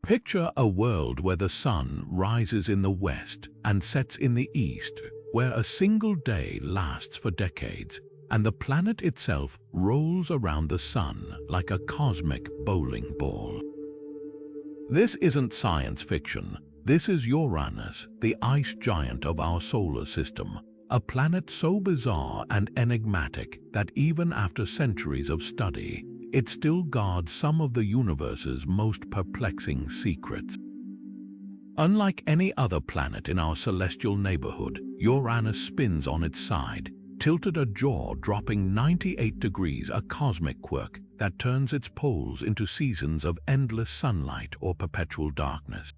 Picture a world where the sun rises in the west and sets in the east, where a single day lasts for decades, and the planet itself rolls around the sun like a cosmic bowling ball. This isn't science fiction. This is Uranus, the ice giant of our solar system, a planet so bizarre and enigmatic that even after centuries of study, it still guards some of the universe's most perplexing secrets. Unlike any other planet in our celestial neighborhood, Uranus spins on its side, tilted a jaw-dropping 98 degrees, a cosmic quirk that turns its poles into seasons of endless sunlight or perpetual darkness.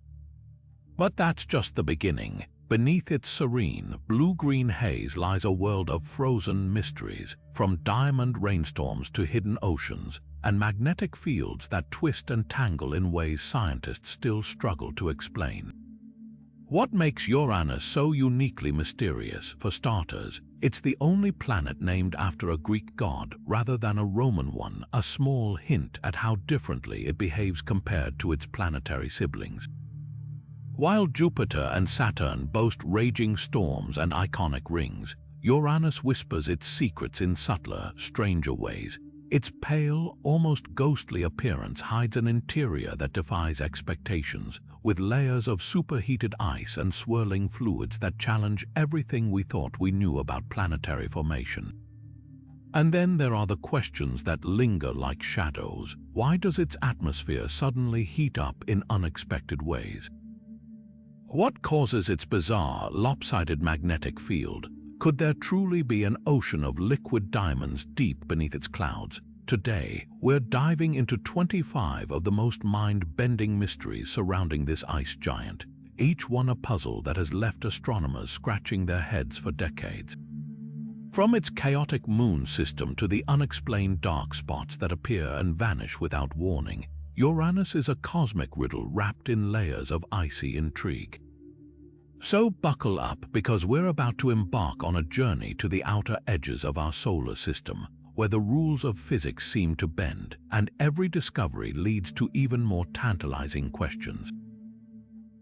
But that's just the beginning. Beneath its serene, blue-green haze lies a world of frozen mysteries, from diamond rainstorms to hidden oceans, and magnetic fields that twist and tangle in ways scientists still struggle to explain. What makes Uranus so uniquely mysterious? For starters, it's the only planet named after a Greek god rather than a Roman one, a small hint at how differently it behaves compared to its planetary siblings. While Jupiter and Saturn boast raging storms and iconic rings, Uranus whispers its secrets in subtler, stranger ways. Its pale, almost ghostly appearance hides an interior that defies expectations, with layers of superheated ice and swirling fluids that challenge everything we thought we knew about planetary formation. And then there are the questions that linger like shadows. Why does its atmosphere suddenly heat up in unexpected ways? What causes its bizarre, lopsided magnetic field? Could there truly be an ocean of liquid diamonds deep beneath its clouds? Today, we're diving into 25 of the most mind-bending mysteries surrounding this ice giant, each one a puzzle that has left astronomers scratching their heads for decades. From its chaotic moon system to the unexplained dark spots that appear and vanish without warning, Uranus is a cosmic riddle wrapped in layers of icy intrigue. So buckle up, because we're about to embark on a journey to the outer edges of our solar system, where the rules of physics seem to bend, and every discovery leads to even more tantalizing questions.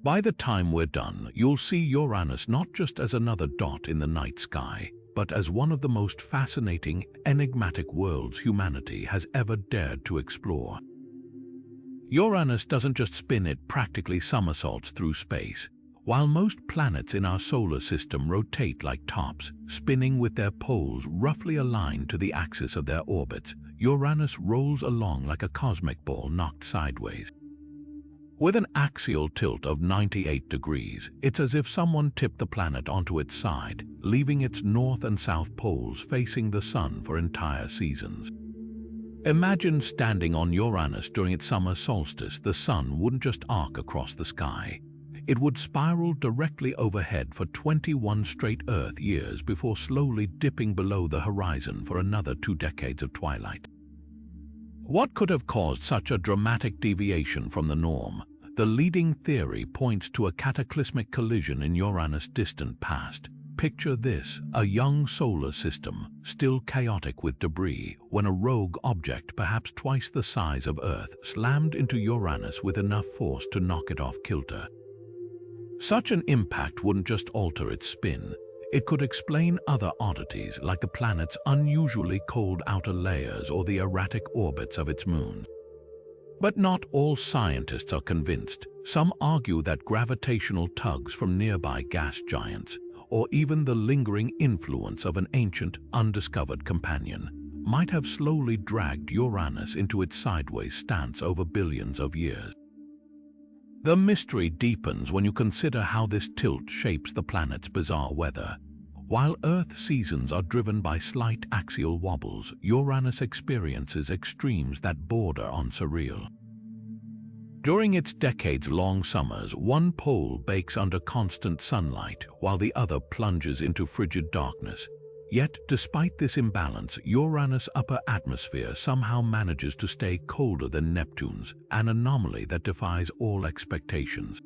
By the time we're done, you'll see Uranus not just as another dot in the night sky, but as one of the most fascinating, enigmatic worlds humanity has ever dared to explore. Uranus doesn't just spin, it practically somersaults through space. While most planets in our solar system rotate like tops, spinning with their poles roughly aligned to the axis of their orbits, Uranus rolls along like a cosmic ball knocked sideways. With an axial tilt of 98 degrees, it's as if someone tipped the planet onto its side, leaving its north and south poles facing the sun for entire seasons. Imagine standing on Uranus during its summer solstice. The sun wouldn't just arc across the sky. It would spiral directly overhead for 21 straight Earth years before slowly dipping below the horizon for another 2 decades of twilight. What could have caused such a dramatic deviation from the norm? The leading theory points to a cataclysmic collision in Uranus' distant past. Picture this: a young solar system, still chaotic with debris, when a rogue object, perhaps twice the size of Earth, slammed into Uranus with enough force to knock it off kilter. Such an impact wouldn't just alter its spin. It could explain other oddities, like the planet's unusually cold outer layers or the erratic orbits of its moon. But not all scientists are convinced. Some argue that gravitational tugs from nearby gas giants, or even the lingering influence of an ancient, undiscovered companion, might have slowly dragged Uranus into its sideways stance over billions of years. The mystery deepens when you consider how this tilt shapes the planet's bizarre weather. While Earth seasons are driven by slight axial wobbles, Uranus experiences extremes that border on surreal. During its decades-long summers, one pole bakes under constant sunlight, while the other plunges into frigid darkness. Yet, despite this imbalance, Uranus' upper atmosphere somehow manages to stay colder than Neptune's, an anomaly that defies all expectations.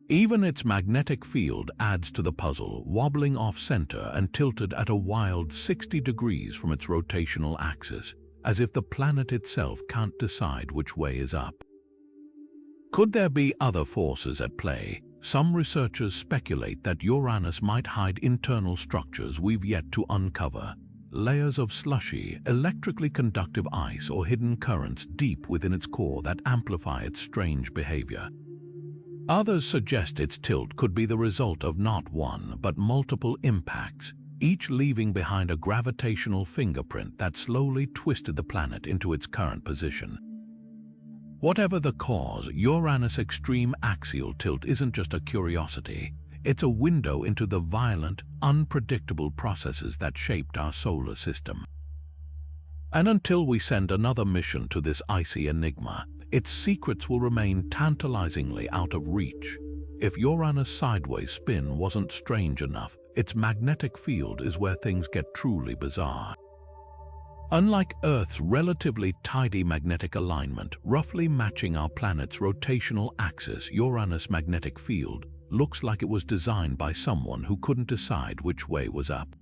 Even its magnetic field adds to the puzzle, wobbling off-center and tilted at a wild 60 degrees from its rotational axis, as if the planet itself can't decide which way is up. Could there be other forces at play? Some researchers speculate that Uranus might hide internal structures we've yet to uncover. Layers of slushy, electrically conductive ice or hidden currents deep within its core that amplify its strange behavior. Others suggest its tilt could be the result of not one, but multiple impacts, each leaving behind a gravitational fingerprint that slowly twisted the planet into its current position. Whatever the cause, Uranus' extreme axial tilt isn't just a curiosity. It's a window into the violent, unpredictable processes that shaped our solar system. And until we send another mission to this icy enigma, its secrets will remain tantalizingly out of reach. If Uranus' sideways spin wasn't strange enough, its magnetic field is where things get truly bizarre. Unlike Earth's relatively tidy magnetic alignment, roughly matching our planet's rotational axis, Uranus' magnetic field looks like it was designed by someone who couldn't decide which way was up.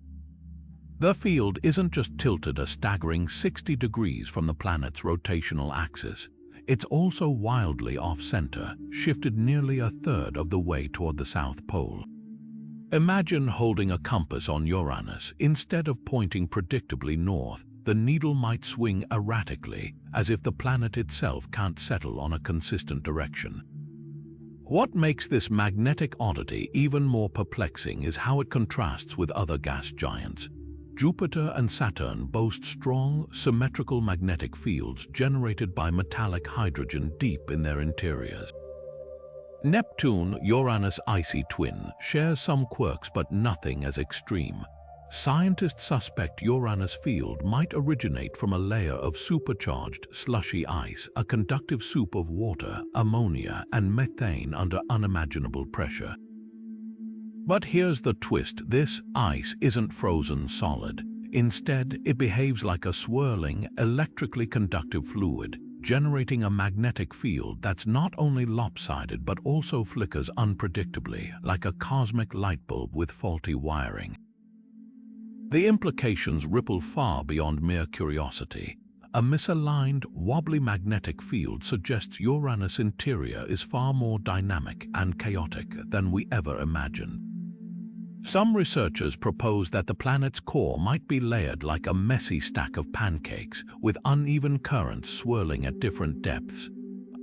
The field isn't just tilted a staggering 60 degrees from the planet's rotational axis. It's also wildly off-center, shifted nearly a third of the way toward the South Pole. Imagine holding a compass on Uranus. Instead of pointing predictably north, the needle might swing erratically, as if the planet itself can't settle on a consistent direction. What makes this magnetic oddity even more perplexing is how it contrasts with other gas giants. Jupiter and Saturn boast strong, symmetrical magnetic fields generated by metallic hydrogen deep in their interiors. Neptune, Uranus' icy twin, shares some quirks but nothing as extreme. Scientists suspect Uranus' field might originate from a layer of supercharged, slushy ice, a conductive soup of water, ammonia, and methane under unimaginable pressure. But here's the twist: this ice isn't frozen solid. Instead, it behaves like a swirling, electrically conductive fluid, generating a magnetic field that's not only lopsided but also flickers unpredictably, like a cosmic light bulb with faulty wiring. The implications ripple far beyond mere curiosity. A misaligned, wobbly magnetic field suggests Uranus' interior is far more dynamic and chaotic than we ever imagined. Some researchers propose that the planet's core might be layered like a messy stack of pancakes, with uneven currents swirling at different depths.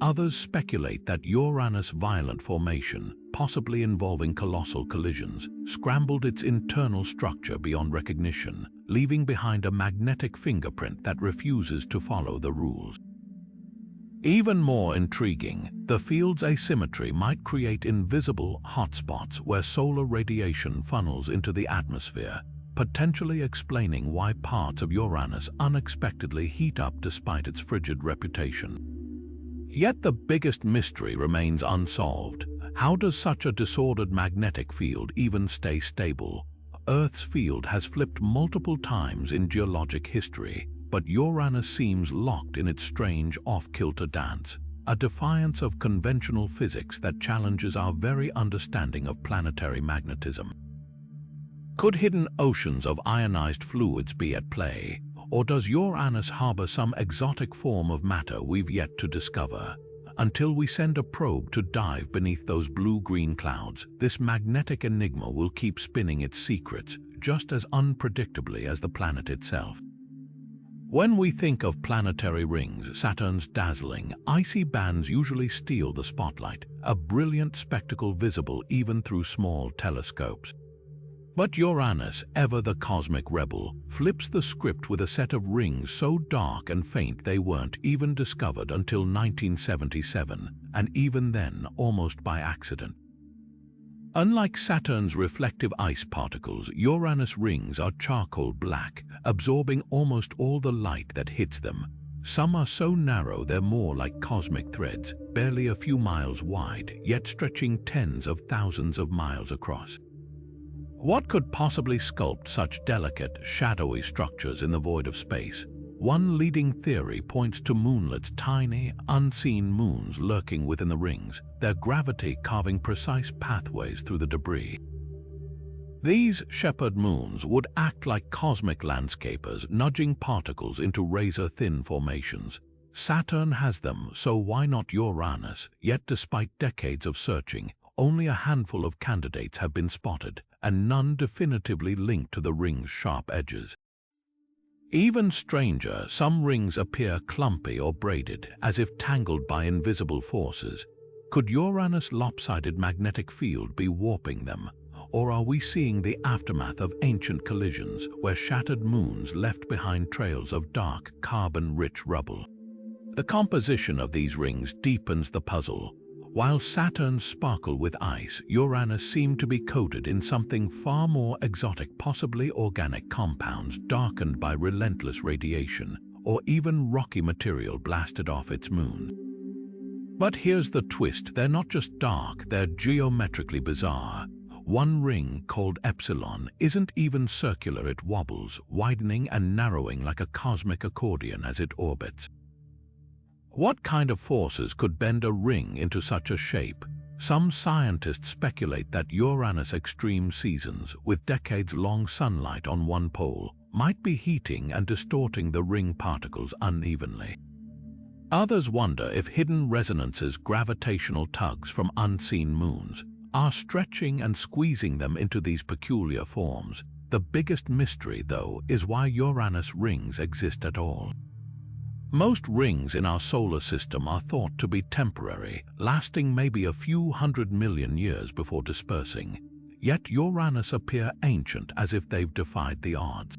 Others speculate that Uranus' violent formation, possibly involving colossal collisions, scrambled its internal structure beyond recognition, leaving behind a magnetic fingerprint that refuses to follow the rules. Even more intriguing, the field's asymmetry might create invisible hotspots where solar radiation funnels into the atmosphere, potentially explaining why parts of Uranus unexpectedly heat up despite its frigid reputation. Yet the biggest mystery remains unsolved. How does such a disordered magnetic field even stay stable? Earth's field has flipped multiple times in geologic history, but Uranus seems locked in its strange off-kilter dance, a defiance of conventional physics that challenges our very understanding of planetary magnetism. Could hidden oceans of ionized fluids be at play? Or does Uranus harbor some exotic form of matter we've yet to discover? Until we send a probe to dive beneath those blue-green clouds, this magnetic enigma will keep spinning its secrets just as unpredictably as the planet itself. When we think of planetary rings, Saturn's dazzling, icy bands usually steal the spotlight, a brilliant spectacle visible even through small telescopes. But Uranus, ever the cosmic rebel, flips the script with a set of rings so dark and faint they weren't even discovered until 1977, and even then almost by accident. Unlike Saturn's reflective ice particles, Uranus' rings are charcoal black, absorbing almost all the light that hits them. Some are so narrow they're more like cosmic threads, barely a few miles wide, yet stretching tens of thousands of miles across. What could possibly sculpt such delicate, shadowy structures in the void of space? One leading theory points to moonlets, tiny, unseen moons lurking within the rings, their gravity carving precise pathways through the debris. These shepherd moons would act like cosmic landscapers, nudging particles into razor-thin formations. Saturn has them, so why not Uranus? Yet despite decades of searching, only a handful of candidates have been spotted, and none definitively linked to the ring's sharp edges. Even stranger, some rings appear clumpy or braided, as if tangled by invisible forces. Could Uranus' lopsided magnetic field be warping them? Or are we seeing the aftermath of ancient collisions, where shattered moons left behind trails of dark, carbon-rich rubble? The composition of these rings deepens the puzzle. While Saturns sparkle with ice, Uranus seemed to be coated in something far more exotic, possibly organic compounds darkened by relentless radiation, or even rocky material blasted off its moon. But here's the twist: they're not just dark, they're geometrically bizarre. One ring, called Epsilon, isn't even circular. It wobbles, widening and narrowing like a cosmic accordion as it orbits. What kind of forces could bend a ring into such a shape? Some scientists speculate that Uranus' extreme seasons, with decades-long sunlight on one pole, might be heating and distorting the ring particles unevenly. Others wonder if hidden resonances, gravitational tugs from unseen moons, are stretching and squeezing them into these peculiar forms. The biggest mystery, though, is why Uranus rings exist at all. Most rings in our solar system are thought to be temporary, lasting maybe a few 100 million years before dispersing. Yet Uranus appear ancient, as if they've defied the odds.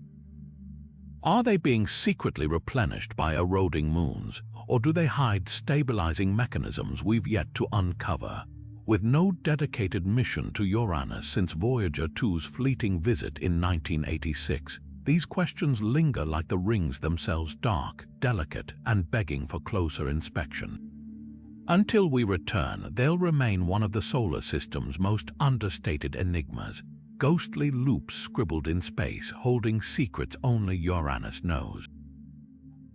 Are they being secretly replenished by eroding moons, or do they hide stabilizing mechanisms we've yet to uncover? With no dedicated mission to Uranus since Voyager 2's fleeting visit in 1986, these questions linger like the rings themselves, dark, delicate, and begging for closer inspection. Until we return, they'll remain one of the solar system's most understated enigmas, ghostly loops scribbled in space, holding secrets only Uranus knows.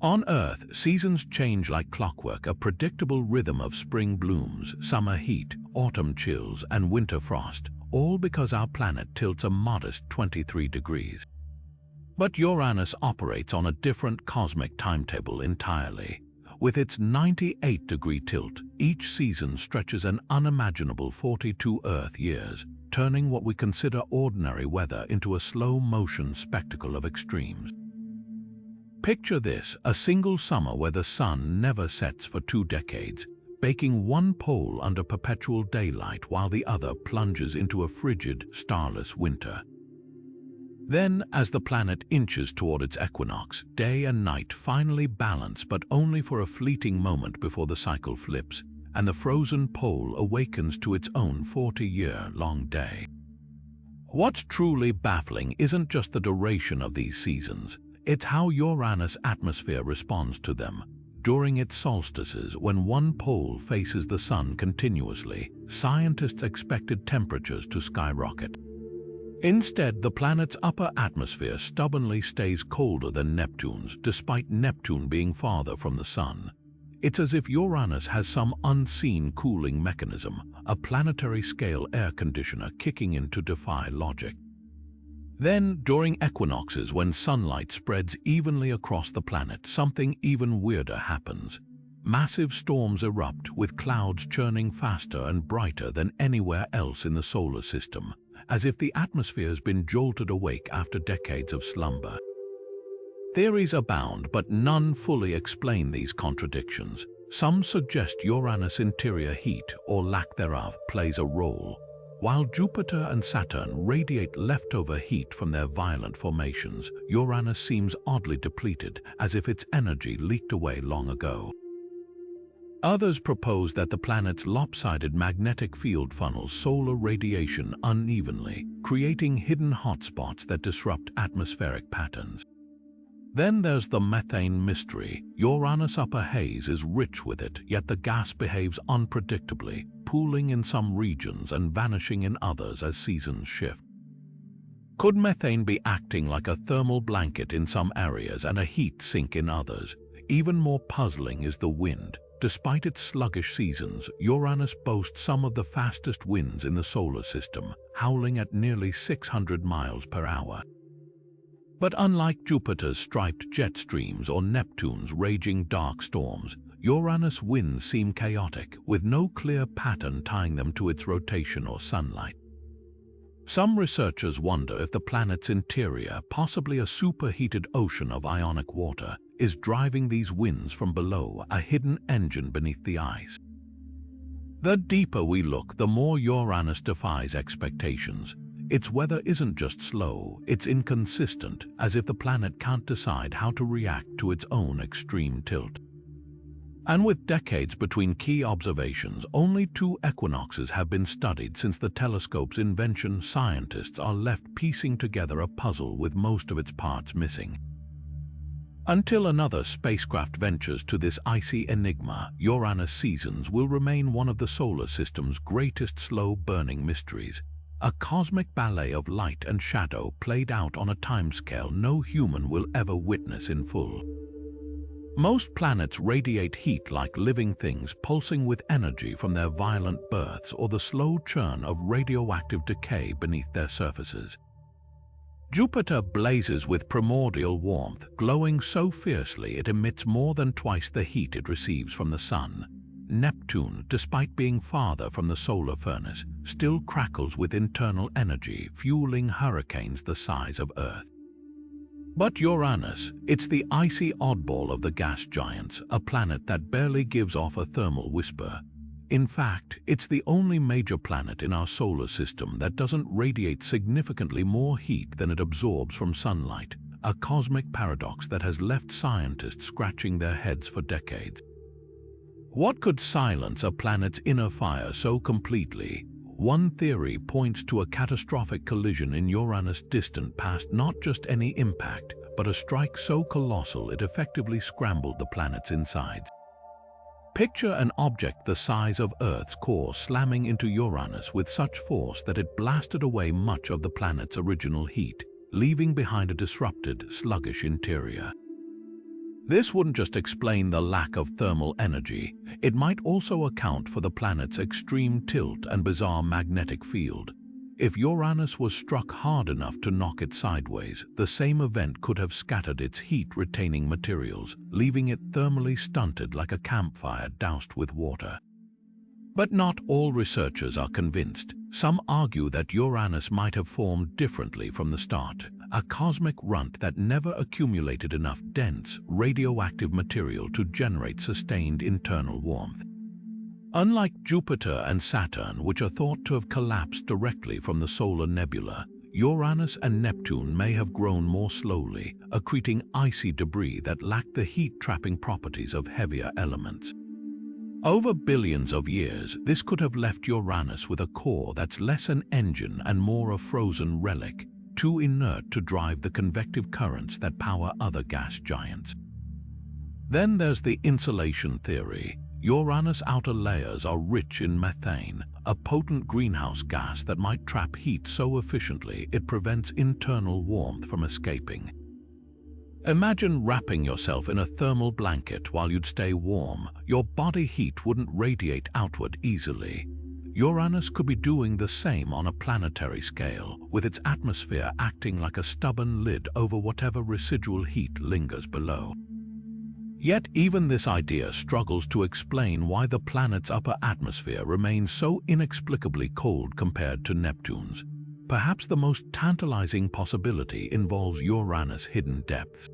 On Earth, seasons change like clockwork, a predictable rhythm of spring blooms, summer heat, autumn chills, and winter frost, all because our planet tilts a modest 23 degrees. But Uranus operates on a different cosmic timetable entirely. With its 98-degree tilt, each season stretches an unimaginable 42 Earth years, turning what we consider ordinary weather into a slow-motion spectacle of extremes. Picture this: a single summer where the sun never sets for 2 decades, baking one pole under perpetual daylight while the other plunges into a frigid, starless winter. Then, as the planet inches toward its equinox, day and night finally balance, but only for a fleeting moment before the cycle flips, and the frozen pole awakens to its own 40-year-long day. What's truly baffling isn't just the duration of these seasons, it's how Uranus' atmosphere responds to them. During its solstices, when one pole faces the sun continuously, scientists expected temperatures to skyrocket. Instead, the planet's upper atmosphere stubbornly stays colder than Neptune's, despite Neptune being farther from the sun. It's as if Uranus has some unseen cooling mechanism, a planetary-scale air conditioner kicking in to defy logic. Then, during equinoxes, when sunlight spreads evenly across the planet, something even weirder happens. Massive storms erupt, with clouds churning faster and brighter than anywhere else in the solar system, as if the atmosphere's been jolted awake after decades of slumber. Theories abound, but none fully explain these contradictions. Some suggest Uranus' interior heat, or lack thereof, plays a role, while Jupiter and Saturn radiate leftover heat from their violent formations. Uranus seems oddly depleted, as if its energy leaked away long ago. Others propose that the planet's lopsided magnetic field funnels solar radiation unevenly, creating hidden hotspots that disrupt atmospheric patterns. Then there's the methane mystery. Uranus' upper haze is rich with it, yet the gas behaves unpredictably, pooling in some regions and vanishing in others as seasons shift. Could methane be acting like a thermal blanket in some areas and a heat sink in others? Even more puzzling is the wind. Despite its sluggish seasons, Uranus boasts some of the fastest winds in the solar system, howling at nearly 600 miles per hour. But unlike Jupiter's striped jet streams or Neptune's raging dark storms, Uranus' winds seem chaotic, with no clear pattern tying them to its rotation or sunlight. Some researchers wonder if the planet's interior, possibly a superheated ocean of ionic water, is driving these winds from below, a hidden engine beneath the ice. The deeper we look, the more Uranus defies expectations. Its weather isn't just slow, it's inconsistent, as if the planet can't decide how to react to its own extreme tilt. And with decades between key observations, only 2 equinoxes have been studied since the telescope's invention. Scientists are left piecing together a puzzle with most of its parts missing. Until another spacecraft ventures to this icy enigma, Uranus' seasons will remain one of the solar system's greatest slow-burning mysteries, a cosmic ballet of light and shadow played out on a timescale no human will ever witness in full. Most planets radiate heat like living things, pulsing with energy from their violent births or the slow churn of radioactive decay beneath their surfaces. Jupiter blazes with primordial warmth, glowing so fiercely it emits more than twice the heat it receives from the Sun. Neptune, despite being farther from the solar furnace, still crackles with internal energy, fueling hurricanes the size of Earth. But Uranus, it's the icy oddball of the gas giants, a planet that barely gives off a thermal whisper. In fact, it's the only major planet in our solar system that doesn't radiate significantly more heat than it absorbs from sunlight, a cosmic paradox that has left scientists scratching their heads for decades. What could silence a planet's inner fire so completely? One theory points to a catastrophic collision in Uranus' distant past, not just any impact, but a strike so colossal it effectively scrambled the planet's insides. Picture an object the size of Earth's core slamming into Uranus with such force that it blasted away much of the planet's original heat, leaving behind a disrupted, sluggish interior. This wouldn't just explain the lack of thermal energy, it might also account for the planet's extreme tilt and bizarre magnetic field. If Uranus was struck hard enough to knock it sideways, the same event could have scattered its heat-retaining materials, leaving it thermally stunted like a campfire doused with water. But not all researchers are convinced. Some argue that Uranus might have formed differently from the start, a cosmic runt that never accumulated enough dense, radioactive material to generate sustained internal warmth. Unlike Jupiter and Saturn, which are thought to have collapsed directly from the solar nebula, Uranus and Neptune may have grown more slowly, accreting icy debris that lacked the heat-trapping properties of heavier elements. Over billions of years, this could have left Uranus with a core that's less an engine and more a frozen relic, too inert to drive the convective currents that power other gas giants. Then there's the insulation theory. Uranus' outer layers are rich in methane, a potent greenhouse gas that might trap heat so efficiently it prevents internal warmth from escaping. Imagine wrapping yourself in a thermal blanket while you'd stay warm. Your body heat wouldn't radiate outward easily. Uranus could be doing the same on a planetary scale, with its atmosphere acting like a stubborn lid over whatever residual heat lingers below. Yet even this idea struggles to explain why the planet's upper atmosphere remains so inexplicably cold compared to Neptune's. Perhaps the most tantalizing possibility involves Uranus' hidden depths.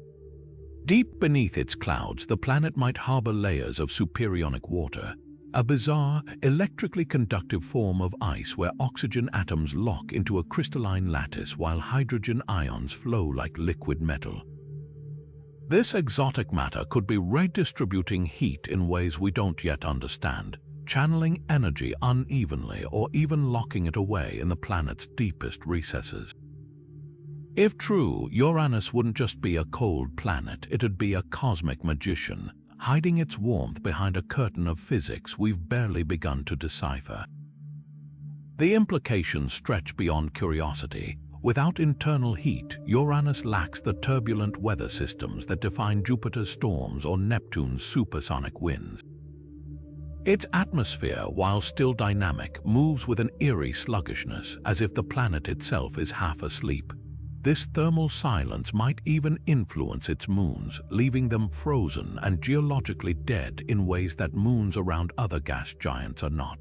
Deep beneath its clouds, the planet might harbor layers of supersonic water, a bizarre, electrically conductive form of ice where oxygen atoms lock into a crystalline lattice while hydrogen ions flow like liquid metal. This exotic matter could be redistributing heat in ways we don't yet understand, channeling energy unevenly or even locking it away in the planet's deepest recesses. If true, Uranus wouldn't just be a cold planet, it'd be a cosmic magician, hiding its warmth behind a curtain of physics we've barely begun to decipher. The implications stretch beyond curiosity. Without internal heat, Uranus lacks the turbulent weather systems that define Jupiter's storms or Neptune's supersonic winds. Its atmosphere, while still dynamic, moves with an eerie sluggishness, as if the planet itself is half asleep. this thermal silence might even influence its moons, leaving them frozen and geologically dead in ways that moons around other gas giants are not.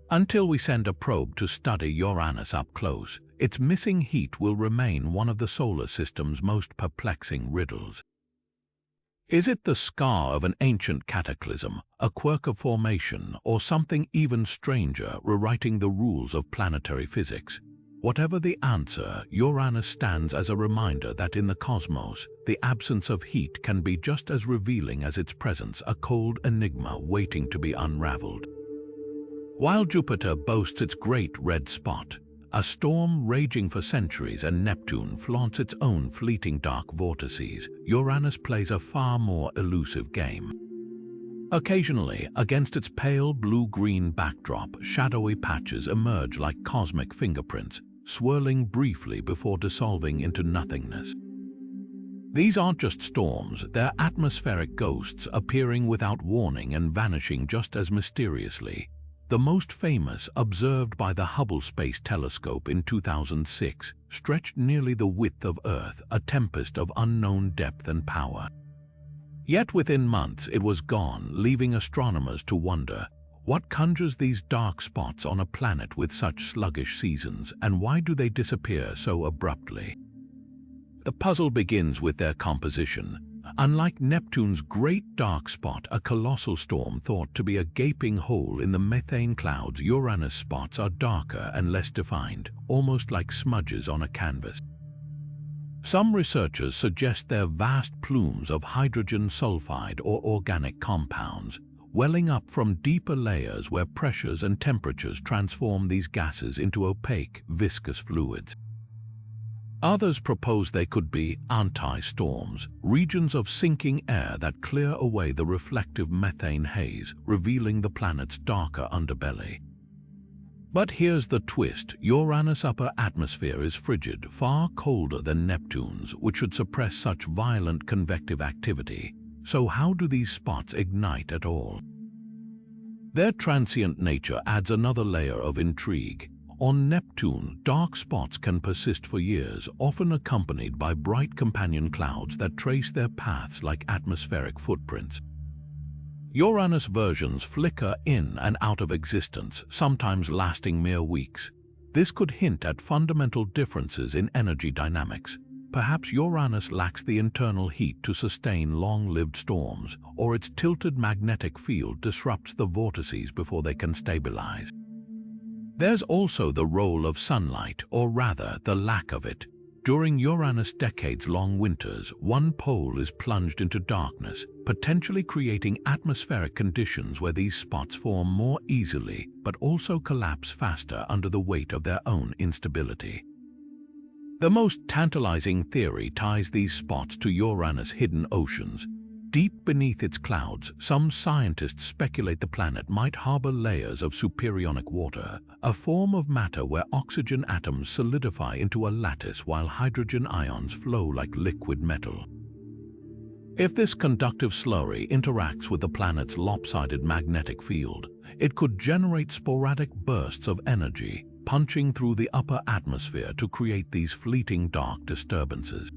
Until we send a probe to study Uranus up close, its missing heat will remain one of the solar system's most perplexing riddles. Is it the scar of an ancient cataclysm, a quirk of formation, or something even stranger rewriting the rules of planetary physics? Whatever the answer, Uranus stands as a reminder that in the cosmos, the absence of heat can be just as revealing as its presence, a cold enigma waiting to be unraveled. While Jupiter boasts its great red spot, a storm raging for centuries, and Neptune flaunts its own fleeting dark vortices, Uranus plays a far more elusive game. Occasionally, against its pale blue-green backdrop, shadowy patches emerge like cosmic fingerprints, swirling briefly before dissolving into nothingness. These aren't just storms, they're atmospheric ghosts appearing without warning and vanishing just as mysteriously. The most famous, observed by the Hubble Space Telescope in 2006, stretched nearly the width of Earth, a tempest of unknown depth and power. Yet within months it was gone, leaving astronomers to wonder, what conjures these dark spots on a planet with such sluggish seasons, and why do they disappear so abruptly? The puzzle begins with their composition. Unlike Neptune's great dark spot, a colossal storm thought to be a gaping hole in the methane clouds, Uranus spots are darker and less defined, almost like smudges on a canvas. Some researchers suggest they're vast plumes of hydrogen sulfide or organic compounds, welling up from deeper layers where pressures and temperatures transform these gases into opaque, viscous fluids. Others propose they could be anti-storms, regions of sinking air that clear away the reflective methane haze, revealing the planet's darker underbelly. But here's the twist: Uranus' upper atmosphere is frigid, far colder than Neptune's, which should suppress such violent convective activity. So how do these spots ignite at all? Their transient nature adds another layer of intrigue. On Neptune, dark spots can persist for years, often accompanied by bright companion clouds that trace their paths like atmospheric footprints. Uranus versions flicker in and out of existence, sometimes lasting mere weeks. This could hint at fundamental differences in energy dynamics. Perhaps Uranus lacks the internal heat to sustain long-lived storms, or its tilted magnetic field disrupts the vortices before they can stabilize. There's also the role of sunlight, or rather, the lack of it. During Uranus' decades-long winters, one pole is plunged into darkness, potentially creating atmospheric conditions where these spots form more easily, but also collapse faster under the weight of their own instability. The most tantalizing theory ties these spots to Uranus' hidden oceans. Deep beneath its clouds, some scientists speculate the planet might harbor layers of superionic water, a form of matter where oxygen atoms solidify into a lattice while hydrogen ions flow like liquid metal. If this conductive slurry interacts with the planet's lopsided magnetic field, it could generate sporadic bursts of energy, punching through the upper atmosphere to create these fleeting dark disturbances.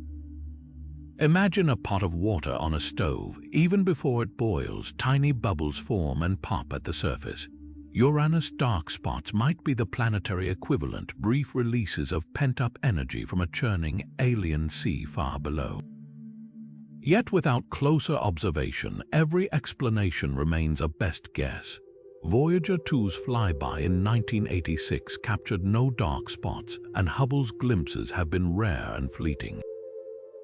Imagine a pot of water on a stove. Even before it boils, tiny bubbles form and pop at the surface. Uranus' dark spots might be the planetary equivalent, brief releases of pent-up energy from a churning alien sea far below. Yet without closer observation, every explanation remains a best guess. Voyager 2's flyby in 1986 captured no dark spots, and Hubble's glimpses have been rare and fleeting.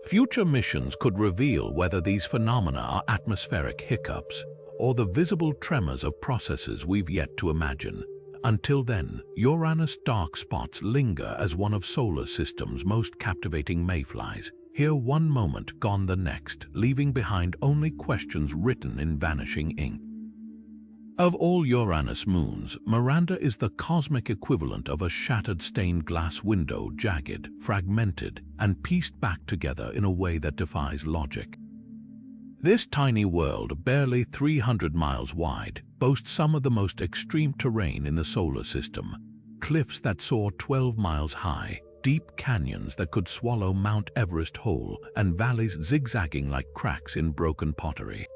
Future missions could reveal whether these phenomena are atmospheric hiccups or the visible tremors of processes we've yet to imagine. Until then, Uranus' dark spots linger as one of solar system's most captivating mayflies. Here one moment, gone the next, leaving behind only questions written in vanishing ink. Of all Uranus moons, Miranda is the cosmic equivalent of a shattered stained glass window, jagged, fragmented, and pieced back together in a way that defies logic. This tiny world, barely 300 miles wide, boasts some of the most extreme terrain in the solar system. Cliffs that soar 12 miles high, deep canyons that could swallow Mount Everest whole, and valleys zigzagging like cracks in broken pottery.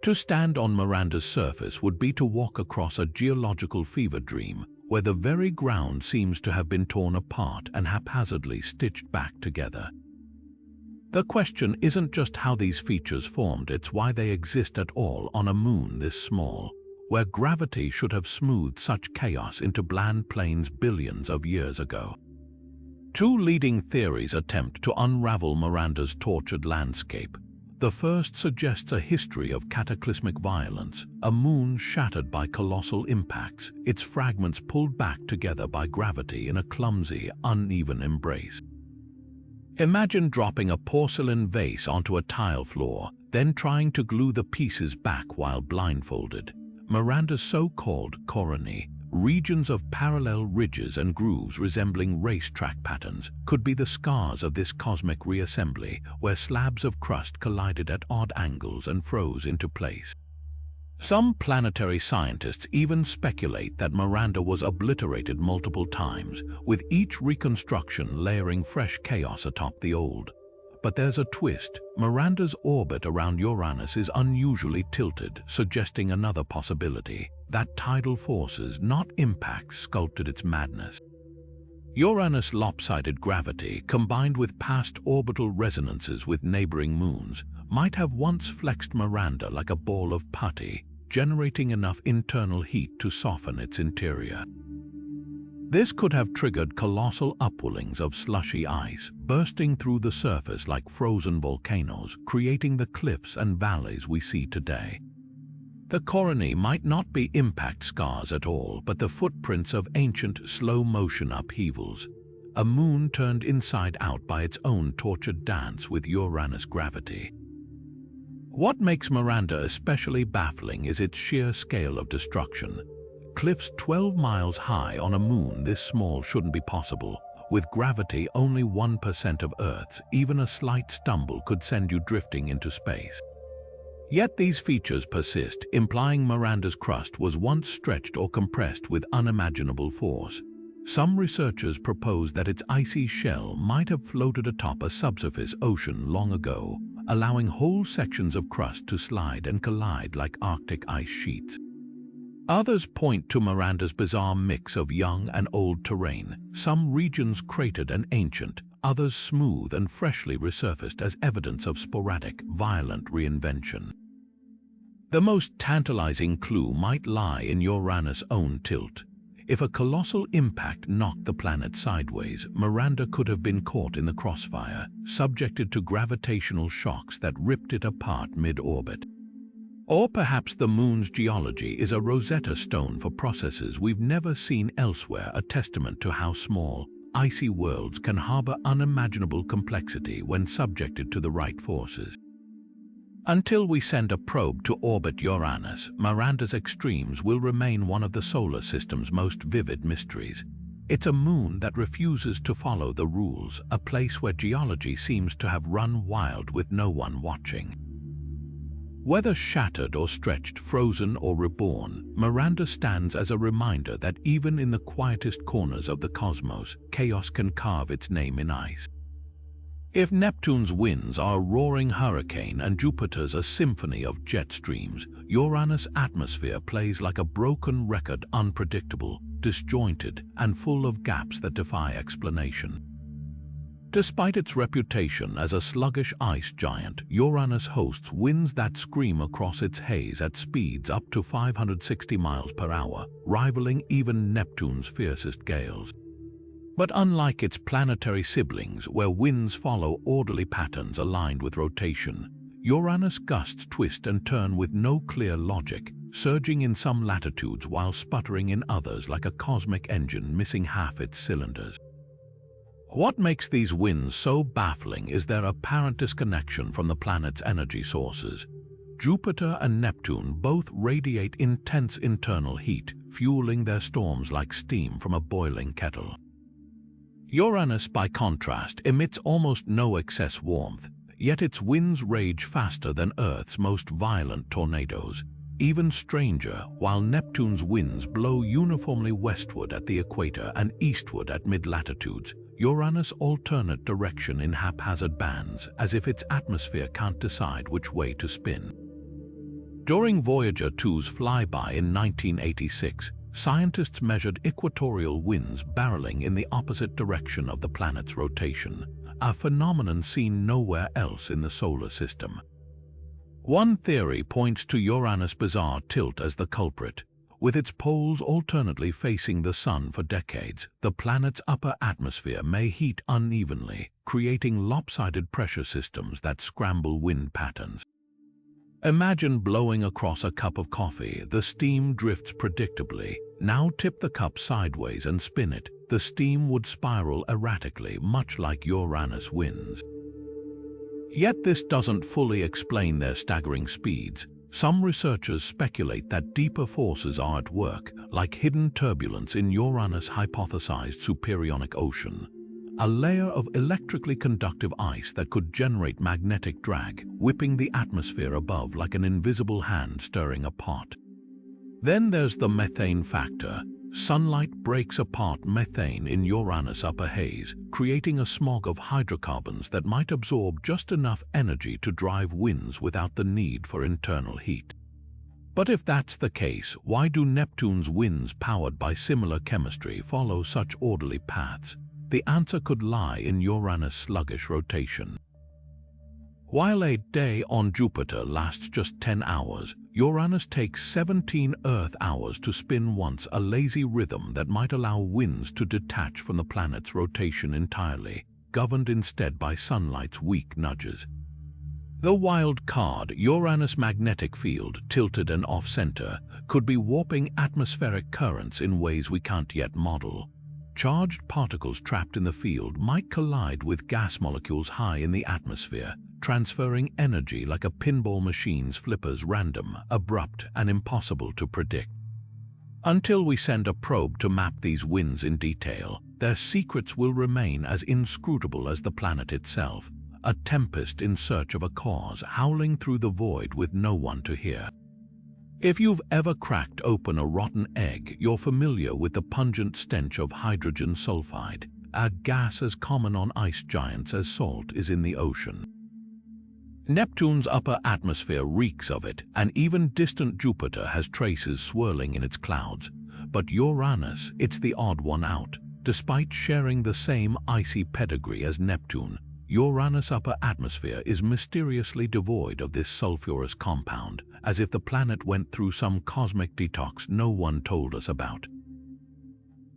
To stand on Miranda's surface would be to walk across a geological fever dream, where the very ground seems to have been torn apart and haphazardly stitched back together. The question isn't just how these features formed, it's why they exist at all on a moon this small, where gravity should have smoothed such chaos into bland plains billions of years ago. Two leading theories attempt to unravel Miranda's tortured landscape. The first suggests a history of cataclysmic violence, a moon shattered by colossal impacts, its fragments pulled back together by gravity in a clumsy, uneven embrace. Imagine dropping a porcelain vase onto a tile floor, then trying to glue the pieces back while blindfolded. Miranda's so-called coronae, regions of parallel ridges and grooves resembling racetrack patterns, could be the scars of this cosmic reassembly, where slabs of crust collided at odd angles and froze into place. Some planetary scientists even speculate that Miranda was obliterated multiple times, with each reconstruction layering fresh chaos atop the old. But there's a twist. Miranda's orbit around Uranus is unusually tilted, suggesting another possibility, that tidal forces, not impacts, sculpted its madness. Uranus' lopsided gravity, combined with past orbital resonances with neighboring moons, might have once flexed Miranda like a ball of putty, generating enough internal heat to soften its interior. This could have triggered colossal upwellings of slushy ice, bursting through the surface like frozen volcanoes, creating the cliffs and valleys we see today. The coronae might not be impact scars at all, but the footprints of ancient, slow-motion upheavals. A moon turned inside out by its own tortured dance with Uranus' gravity. What makes Miranda especially baffling is its sheer scale of destruction. Cliffs 12 miles high on a moon this small shouldn't be possible. With gravity only 1% of Earth's, even a slight stumble could send you drifting into space. Yet these features persist, implying Miranda's crust was once stretched or compressed with unimaginable force. Some researchers propose that its icy shell might have floated atop a subsurface ocean long ago, allowing whole sections of crust to slide and collide like Arctic ice sheets. Others point to Miranda's bizarre mix of young and old terrain, some regions cratered and ancient, others smooth and freshly resurfaced as evidence of sporadic, violent reinvention. The most tantalizing clue might lie in Uranus' own tilt. If a colossal impact knocked the planet sideways, Miranda could have been caught in the crossfire, subjected to gravitational shocks that ripped it apart mid-orbit. Or perhaps the moon's geology is a Rosetta Stone for processes we've never seen elsewhere, a testament to how small, icy worlds can harbor unimaginable complexity when subjected to the right forces. Until we send a probe to orbit Uranus, Miranda's extremes will remain one of the solar system's most vivid mysteries. It's a moon that refuses to follow the rules, a place where geology seems to have run wild with no one watching. Whether shattered or stretched, frozen or reborn, Miranda stands as a reminder that even in the quietest corners of the cosmos, chaos can carve its name in ice. If Neptune's winds are a roaring hurricane and Jupiter's a symphony of jet streams, Uranus' atmosphere plays like a broken record, unpredictable, disjointed, and full of gaps that defy explanation. Despite its reputation as a sluggish ice giant, Uranus hosts winds that scream across its haze at speeds up to 560 miles per hour, rivaling even Neptune's fiercest gales. But unlike its planetary siblings, where winds follow orderly patterns aligned with rotation, Uranus gusts twist and turn with no clear logic, surging in some latitudes while sputtering in others like a cosmic engine missing half its cylinders. What makes these winds so baffling is their apparent disconnection from the planet's energy sources. Jupiter and Neptune both radiate intense internal heat, fueling their storms like steam from a boiling kettle. Uranus, by contrast, emits almost no excess warmth, yet its winds rage faster than Earth's most violent tornadoes. Even stranger, while Neptune's winds blow uniformly westward at the equator and eastward at mid-latitudes, Uranus' alternate direction in haphazard bands, as if its atmosphere can't decide which way to spin. During Voyager 2's flyby in 1986, scientists measured equatorial winds barreling in the opposite direction of the planet's rotation, a phenomenon seen nowhere else in the solar system. One theory points to Uranus' bizarre tilt as the culprit. With its poles alternately facing the Sun for decades, the planet's upper atmosphere may heat unevenly, creating lopsided pressure systems that scramble wind patterns. Imagine blowing across a cup of coffee. The steam drifts predictably. Now tip the cup sideways and spin it. The steam would spiral erratically, much like Uranus winds. Yet this doesn't fully explain their staggering speeds. Some researchers speculate that deeper forces are at work, like hidden turbulence in Uranus' hypothesized supersonic ocean, a layer of electrically conductive ice that could generate magnetic drag, whipping the atmosphere above like an invisible hand stirring a pot. Then there's the methane factor. Sunlight breaks apart methane in Uranus' upper haze, creating a smog of hydrocarbons that might absorb just enough energy to drive winds without the need for internal heat. But if that's the case, why do Neptune's winds powered by similar chemistry follow such orderly paths? The answer could lie in Uranus' sluggish rotation. While a day on Jupiter lasts just 10 hours, Uranus takes 17 Earth hours to spin once, a lazy rhythm that might allow winds to detach from the planet's rotation entirely, governed instead by sunlight's weak nudges. The wild card, Uranus' magnetic field, tilted and off-center, could be warping atmospheric currents in ways we can't yet model. Charged particles trapped in the field might collide with gas molecules high in the atmosphere, transferring energy like a pinball machine's flippers, random, abrupt, and impossible to predict. Until we send a probe to map these winds in detail, their secrets will remain as inscrutable as the planet itself, a tempest in search of a cause howling through the void with no one to hear. If you've ever cracked open a rotten egg, you're familiar with the pungent stench of hydrogen sulfide, a gas as common on ice giants as salt is in the ocean. Neptune's upper atmosphere reeks of it, and even distant Jupiter has traces swirling in its clouds. But Uranus, it's the odd one out. Despite sharing the same icy pedigree as Neptune, Uranus' upper atmosphere is mysteriously devoid of this sulfurous compound, as if the planet went through some cosmic detox no one told us about.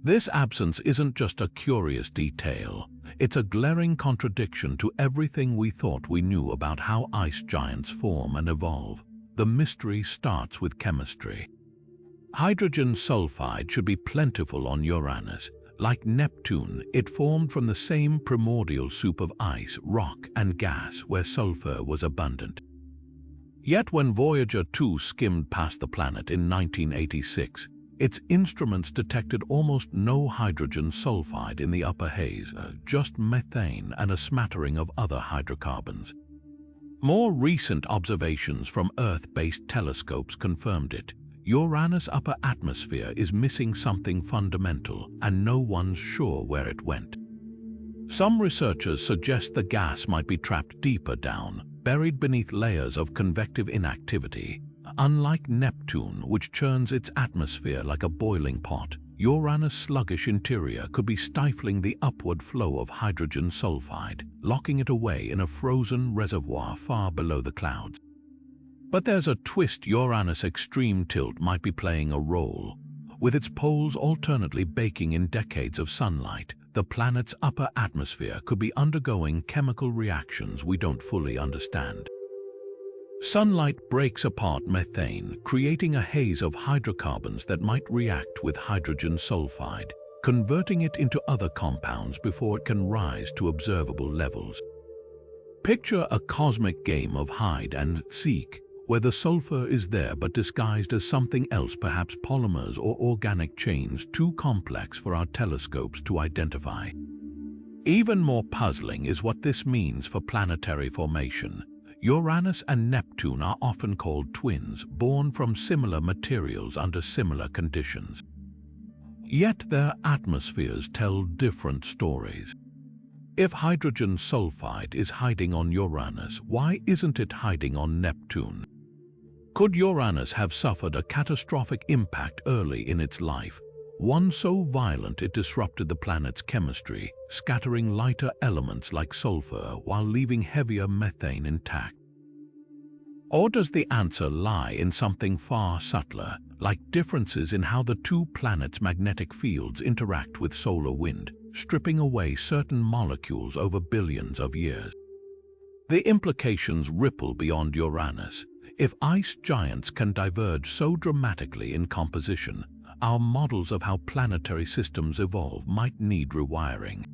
This absence isn't just a curious detail, it's a glaring contradiction to everything we thought we knew about how ice giants form and evolve. The mystery starts with chemistry. Hydrogen sulfide should be plentiful on Uranus. Like Neptune, it formed from the same primordial soup of ice, rock, and gas where sulfur was abundant. Yet when Voyager 2 skimmed past the planet in 1986, its instruments detected almost no hydrogen sulfide in the upper haze, just methane and a smattering of other hydrocarbons. More recent observations from Earth-based telescopes confirmed it. Uranus' upper atmosphere is missing something fundamental, and no one's sure where it went. Some researchers suggest the gas might be trapped deeper down, buried beneath layers of convective inactivity. Unlike Neptune, which churns its atmosphere like a boiling pot, Uranus' sluggish interior could be stifling the upward flow of hydrogen sulfide, locking it away in a frozen reservoir far below the clouds. But there's a twist. Uranus' extreme tilt might be playing a role. With its poles alternately baking in decades of sunlight, the planet's upper atmosphere could be undergoing chemical reactions we don't fully understand. Sunlight breaks apart methane, creating a haze of hydrocarbons that might react with hydrogen sulfide, converting it into other compounds before it can rise to observable levels. Picture a cosmic game of hide and seek, where the sulfur is there but disguised as something else, perhaps polymers or organic chains too complex for our telescopes to identify. Even more puzzling is what this means for planetary formation. Uranus and Neptune are often called twins, born from similar materials under similar conditions. Yet their atmospheres tell different stories. If hydrogen sulfide is hiding on Uranus, why isn't it hiding on Neptune? Could Uranus have suffered a catastrophic impact early in its life, one so violent it disrupted the planet's chemistry, scattering lighter elements like sulfur while leaving heavier methane intact? Or does the answer lie in something far subtler, like differences in how the two planets' magnetic fields interact with solar wind, stripping away certain molecules over billions of years? The implications ripple beyond Uranus. If ice giants can diverge so dramatically in composition, our models of how planetary systems evolve might need rewiring.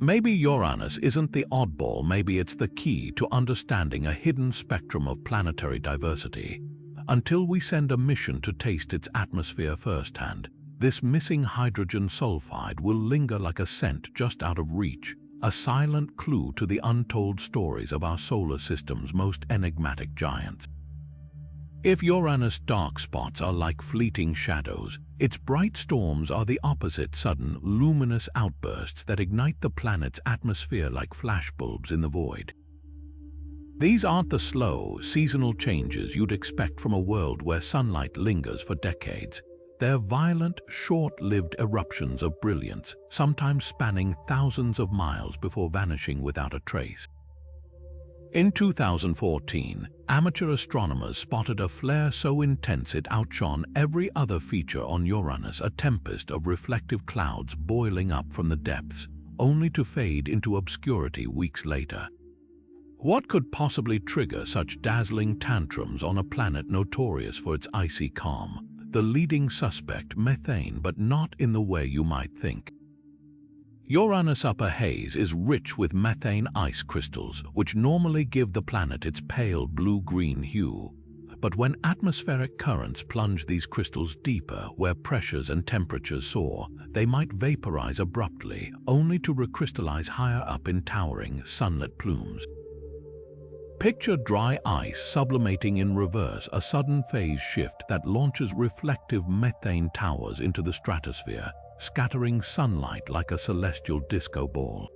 Maybe Uranus isn't the oddball, maybe it's the key to understanding a hidden spectrum of planetary diversity. Until we send a mission to taste its atmosphere firsthand, this missing hydrogen sulfide will linger like a scent just out of reach, a silent clue to the untold stories of our solar system's most enigmatic giants. If Uranus' dark spots are like fleeting shadows, its bright storms are the opposite, sudden, luminous outbursts that ignite the planet's atmosphere like flashbulbs in the void. These aren't the slow, seasonal changes you'd expect from a world where sunlight lingers for decades. They're violent, short-lived eruptions of brilliance, sometimes spanning thousands of miles before vanishing without a trace. In 2014, amateur astronomers spotted a flare so intense it outshone every other feature on Uranus, a tempest of reflective clouds boiling up from the depths, only to fade into obscurity weeks later. What could possibly trigger such dazzling tantrums on a planet notorious for its icy calm? The leading suspect, methane, but not in the way you might think. Uranus' upper haze is rich with methane ice crystals, which normally give the planet its pale blue-green hue. But when atmospheric currents plunge these crystals deeper, where pressures and temperatures soar, they might vaporize abruptly, only to recrystallize higher up in towering, sunlit plumes. Picture dry ice sublimating in reverse, a sudden phase shift that launches reflective methane towers into the stratosphere, scattering sunlight like a celestial disco ball.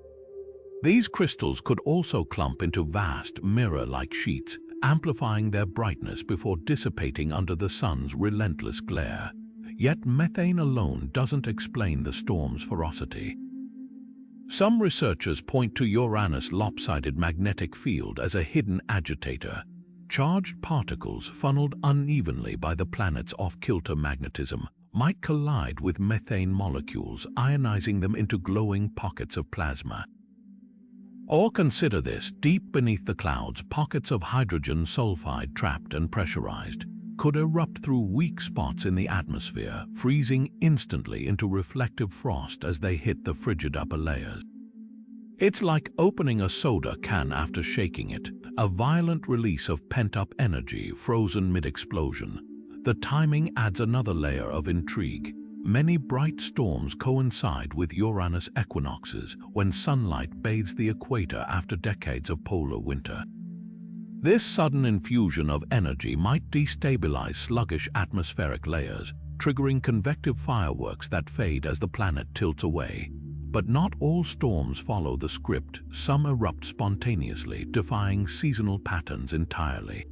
These crystals could also clump into vast, mirror-like sheets, amplifying their brightness before dissipating under the sun's relentless glare. Yet methane alone doesn't explain the storm's ferocity. Some researchers point to Uranus' lopsided magnetic field as a hidden agitator. Charged particles funneled unevenly by the planet's off-kilter magnetism might collide with methane molecules, ionizing them into glowing pockets of plasma. Or consider this: deep beneath the clouds, pockets of hydrogen sulfide trapped and pressurized could erupt through weak spots in the atmosphere, freezing instantly into reflective frost as they hit the frigid upper layers. It's like opening a soda can after shaking it, a violent release of pent-up energy frozen mid-explosion. The timing adds another layer of intrigue. Many bright storms coincide with Uranus equinoxes, when sunlight bathes the equator after decades of polar winter. This sudden infusion of energy might destabilize sluggish atmospheric layers, triggering convective fireworks that fade as the planet tilts away. But not all storms follow the script. Some erupt spontaneously, defying seasonal patterns entirely.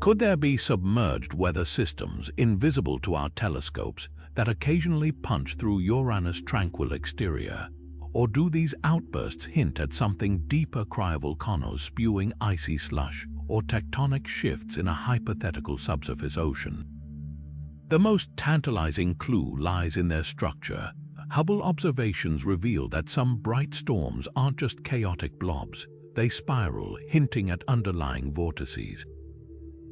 Could there be submerged weather systems, invisible to our telescopes, that occasionally punch through Uranus' tranquil exterior? Or do these outbursts hint at something deeper, cryovolcanoes spewing icy slush, or tectonic shifts in a hypothetical subsurface ocean? The most tantalizing clue lies in their structure. Hubble observations reveal that some bright storms aren't just chaotic blobs. They spiral, hinting at underlying vortices.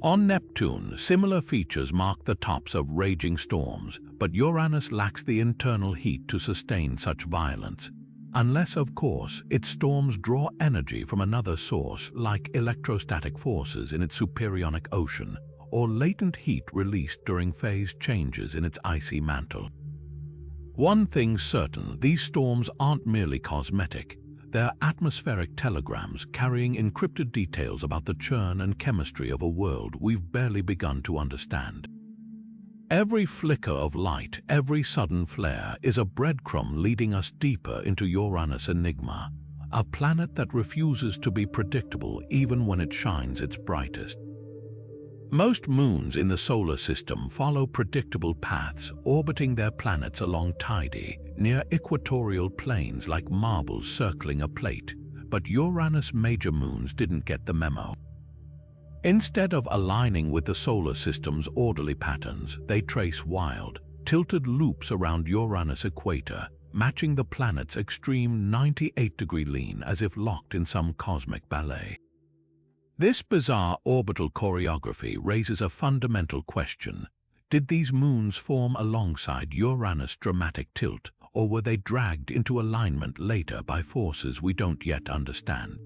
On Neptune, similar features mark the tops of raging storms, but Uranus lacks the internal heat to sustain such violence. Unless, of course, its storms draw energy from another source, like electrostatic forces in its superionic ocean, or latent heat released during phase changes in its icy mantle. One thing's certain: these storms aren't merely cosmetic. They're atmospheric telegrams carrying encrypted details about the churn and chemistry of a world we've barely begun to understand. Every flicker of light, every sudden flare is a breadcrumb leading us deeper into Uranus' enigma, a planet that refuses to be predictable even when it shines its brightest. Most moons in the solar system follow predictable paths, orbiting their planets along tidy, near equatorial planes like marbles circling a plate, but Uranus' major moons didn't get the memo. Instead of aligning with the solar system's orderly patterns, they trace wild, tilted loops around Uranus' equator, matching the planet's extreme 98-degree lean as if locked in some cosmic ballet. This bizarre orbital choreography raises a fundamental question. Did these moons form alongside Uranus' dramatic tilt, or were they dragged into alignment later by forces we don't yet understand?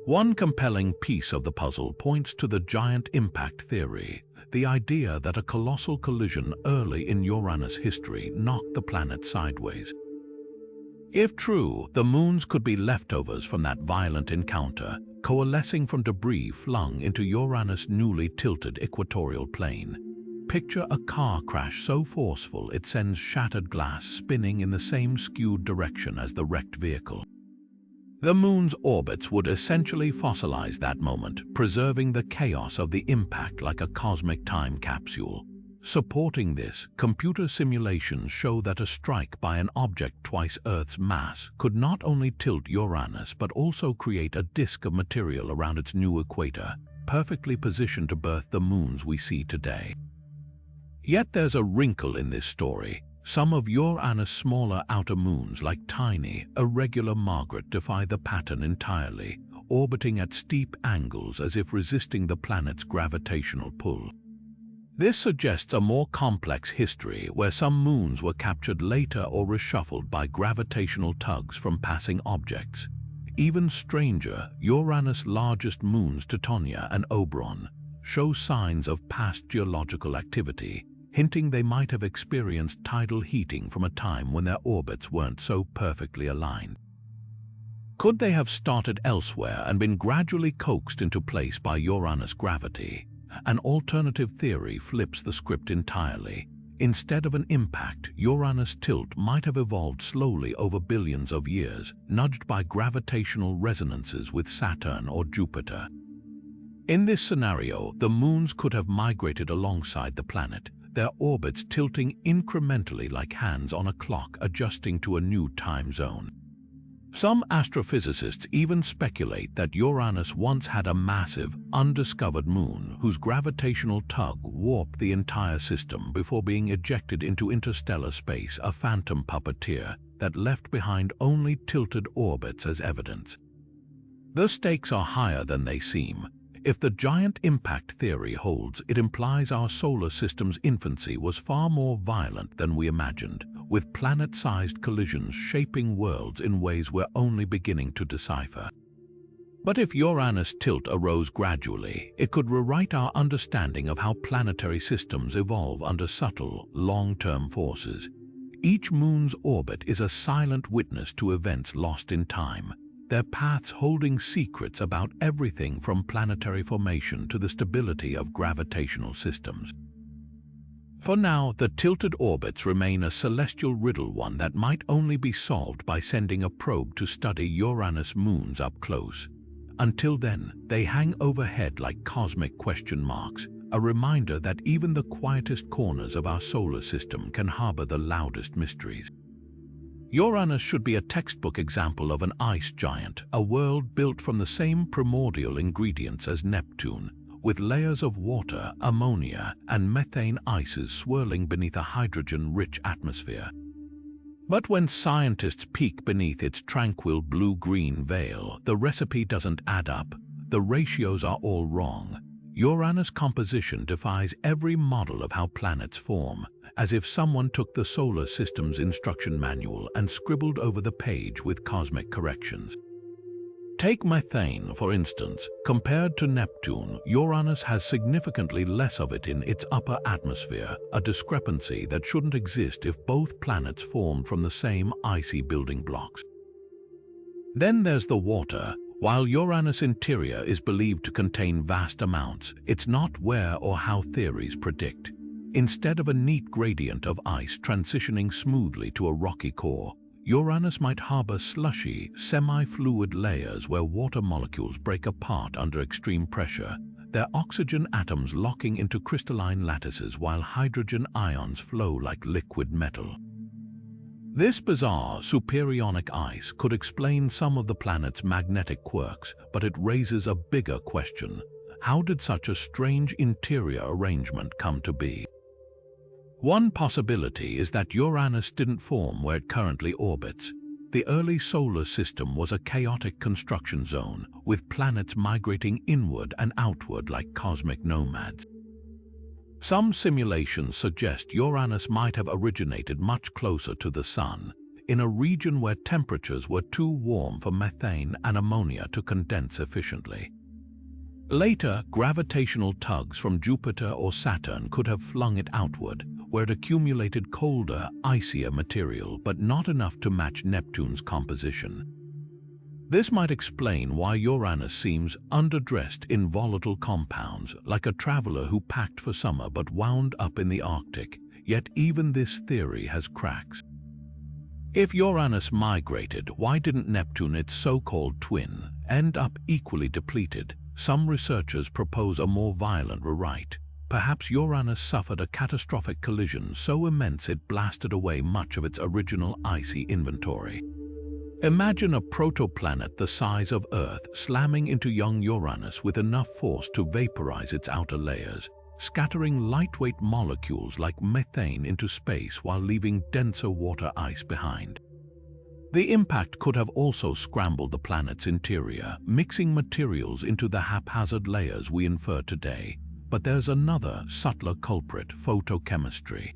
One compelling piece of the puzzle points to the giant impact theory, the idea that a colossal collision early in Uranus' history knocked the planet sideways. If true, the moons could be leftovers from that violent encounter, coalescing from debris flung into Uranus' newly tilted equatorial plane. Picture a car crash so forceful it sends shattered glass spinning in the same skewed direction as the wrecked vehicle. The moon's orbits would essentially fossilize that moment, preserving the chaos of the impact like a cosmic time capsule. Supporting this, computer simulations show that a strike by an object twice Earth's mass could not only tilt Uranus but also create a disk of material around its new equator, perfectly positioned to birth the moons we see today. Yet there's a wrinkle in this story. Some of Uranus' smaller outer moons, like tiny, irregular Margaret, defy the pattern entirely, orbiting at steep angles as if resisting the planet's gravitational pull. This suggests a more complex history where some moons were captured later or reshuffled by gravitational tugs from passing objects. Even stranger, Uranus' largest moons, Titania and Oberon, show signs of past geological activity, hinting they might have experienced tidal heating from a time when their orbits weren't so perfectly aligned. Could they have started elsewhere and been gradually coaxed into place by Uranus' gravity? An alternative theory flips the script entirely. Instead of an impact, Uranus' tilt might have evolved slowly over billions of years, nudged by gravitational resonances with Saturn or Jupiter. In this scenario, the moons could have migrated alongside the planet, their orbits tilting incrementally like hands on a clock adjusting to a new time zone. Some astrophysicists even speculate that Uranus once had a massive, undiscovered moon whose gravitational tug warped the entire system before being ejected into interstellar space, a phantom puppeteer that left behind only tilted orbits as evidence. The stakes are higher than they seem. If the giant impact theory holds, it implies our solar system's infancy was far more violent than we imagined, with planet-sized collisions shaping worlds in ways we're only beginning to decipher. But if Uranus' tilt arose gradually, it could rewrite our understanding of how planetary systems evolve under subtle, long-term forces. Each moon's orbit is a silent witness to events lost in time, their paths holding secrets about everything from planetary formation to the stability of gravitational systems. For now, the tilted orbits remain a celestial riddle, one that might only be solved by sending a probe to study Uranus' moons up close. Until then, they hang overhead like cosmic question marks, a reminder that even the quietest corners of our solar system can harbor the loudest mysteries. Uranus should be a textbook example of an ice giant, a world built from the same primordial ingredients as Neptune, with layers of water, ammonia, and methane ices swirling beneath a hydrogen-rich atmosphere. But when scientists peek beneath its tranquil blue-green veil, the recipe doesn't add up. The ratios are all wrong. Uranus' composition defies every model of how planets form, as if someone took the solar system's instruction manual and scribbled over the page with cosmic corrections. Take methane, for instance. Compared to Neptune, Uranus has significantly less of it in its upper atmosphere, a discrepancy that shouldn't exist if both planets formed from the same icy building blocks. Then there's the water. While Uranus' interior is believed to contain vast amounts, it's not where or how theories predict. Instead of a neat gradient of ice transitioning smoothly to a rocky core, Uranus might harbor slushy, semi-fluid layers where water molecules break apart under extreme pressure, their oxygen atoms locking into crystalline lattices while hydrogen ions flow like liquid metal. This bizarre supersonic ice could explain some of the planet's magnetic quirks, but it raises a bigger question. How did such a strange interior arrangement come to be? One possibility is that Uranus didn't form where it currently orbits. The early solar system was a chaotic construction zone, with planets migrating inward and outward like cosmic nomads. Some simulations suggest Uranus might have originated much closer to the Sun, in a region where temperatures were too warm for methane and ammonia to condense efficiently. Later, gravitational tugs from Jupiter or Saturn could have flung it outward, where it accumulated colder, icier material, but not enough to match Neptune's composition. This might explain why Uranus seems underdressed in volatile compounds, like a traveler who packed for summer but wound up in the Arctic, yet even this theory has cracks. If Uranus migrated, why didn't Neptune, its so-called twin, end up equally depleted? Some researchers propose a more violent rewrite. Perhaps Uranus suffered a catastrophic collision so immense it blasted away much of its original icy inventory. Imagine a protoplanet the size of Earth slamming into young Uranus with enough force to vaporize its outer layers, scattering lightweight molecules like methane into space while leaving denser water ice behind. The impact could have also scrambled the planet's interior, mixing materials into the haphazard layers we infer today. But there's another, subtler culprit: photochemistry.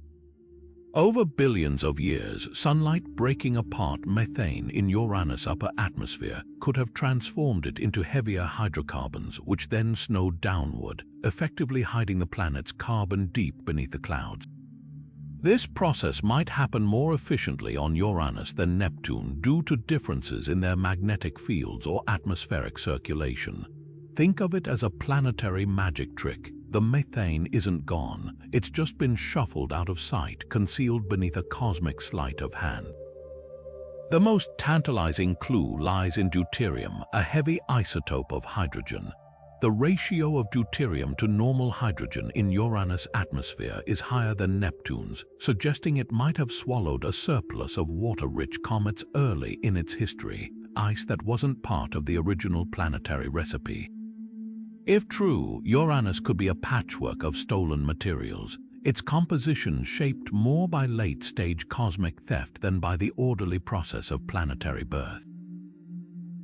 Over billions of years, sunlight breaking apart methane in Uranus' upper atmosphere could have transformed it into heavier hydrocarbons, which then snowed downward, effectively hiding the planet's carbon deep beneath the clouds. This process might happen more efficiently on Uranus than Neptune due to differences in their magnetic fields or atmospheric circulation. Think of it as a planetary magic trick. The methane isn't gone, it's just been shuffled out of sight, concealed beneath a cosmic sleight of hand. The most tantalizing clue lies in deuterium, a heavy isotope of hydrogen. The ratio of deuterium to normal hydrogen in Uranus' atmosphere is higher than Neptune's, suggesting it might have swallowed a surplus of water-rich comets early in its history, ice that wasn't part of the original planetary recipe. If true, Uranus could be a patchwork of stolen materials, its composition shaped more by late-stage cosmic theft than by the orderly process of planetary birth.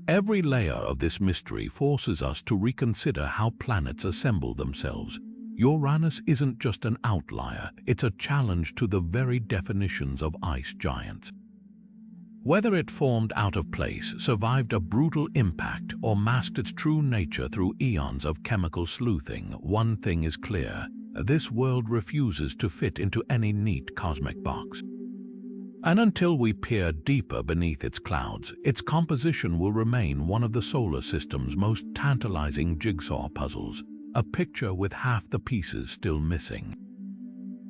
Every layer of this mystery forces us to reconsider how planets assemble themselves. Uranus isn't just an outlier, it's a challenge to the very definitions of ice giants. Whether it formed out of place, survived a brutal impact, or masked its true nature through eons of chemical sleuthing, one thing is clear: this world refuses to fit into any neat cosmic box. And until we peer deeper beneath its clouds, its composition will remain one of the solar system's most tantalizing jigsaw puzzles, a picture with half the pieces still missing.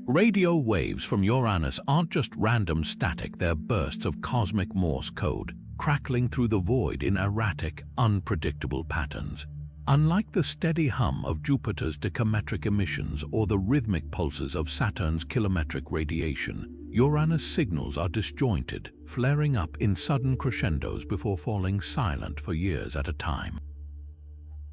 Radio waves from Uranus aren't just random static, they're bursts of cosmic Morse code, crackling through the void in erratic, unpredictable patterns. Unlike the steady hum of Jupiter's decametric emissions or the rhythmic pulses of Saturn's kilometric radiation, Uranus' signals are disjointed, flaring up in sudden crescendos before falling silent for years at a time.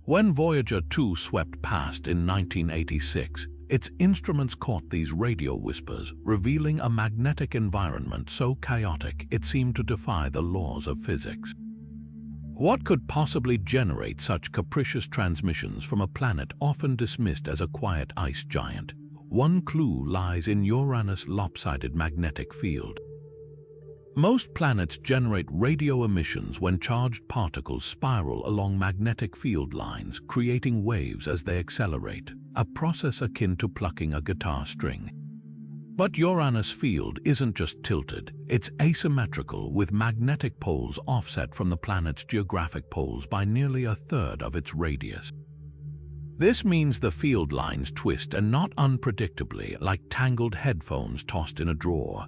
When Voyager 2 swept past in 1986, its instruments caught these radio whispers, revealing a magnetic environment so chaotic it seemed to defy the laws of physics. What could possibly generate such capricious transmissions from a planet often dismissed as a quiet ice giant? One clue lies in Uranus' lopsided magnetic field. Most planets generate radio emissions when charged particles spiral along magnetic field lines, creating waves as they accelerate, a process akin to plucking a guitar string. But Uranus' field isn't just tilted, it's asymmetrical, with magnetic poles offset from the planet's geographic poles by nearly a third of its radius. This means the field lines twist, and not unpredictably, like tangled headphones tossed in a drawer.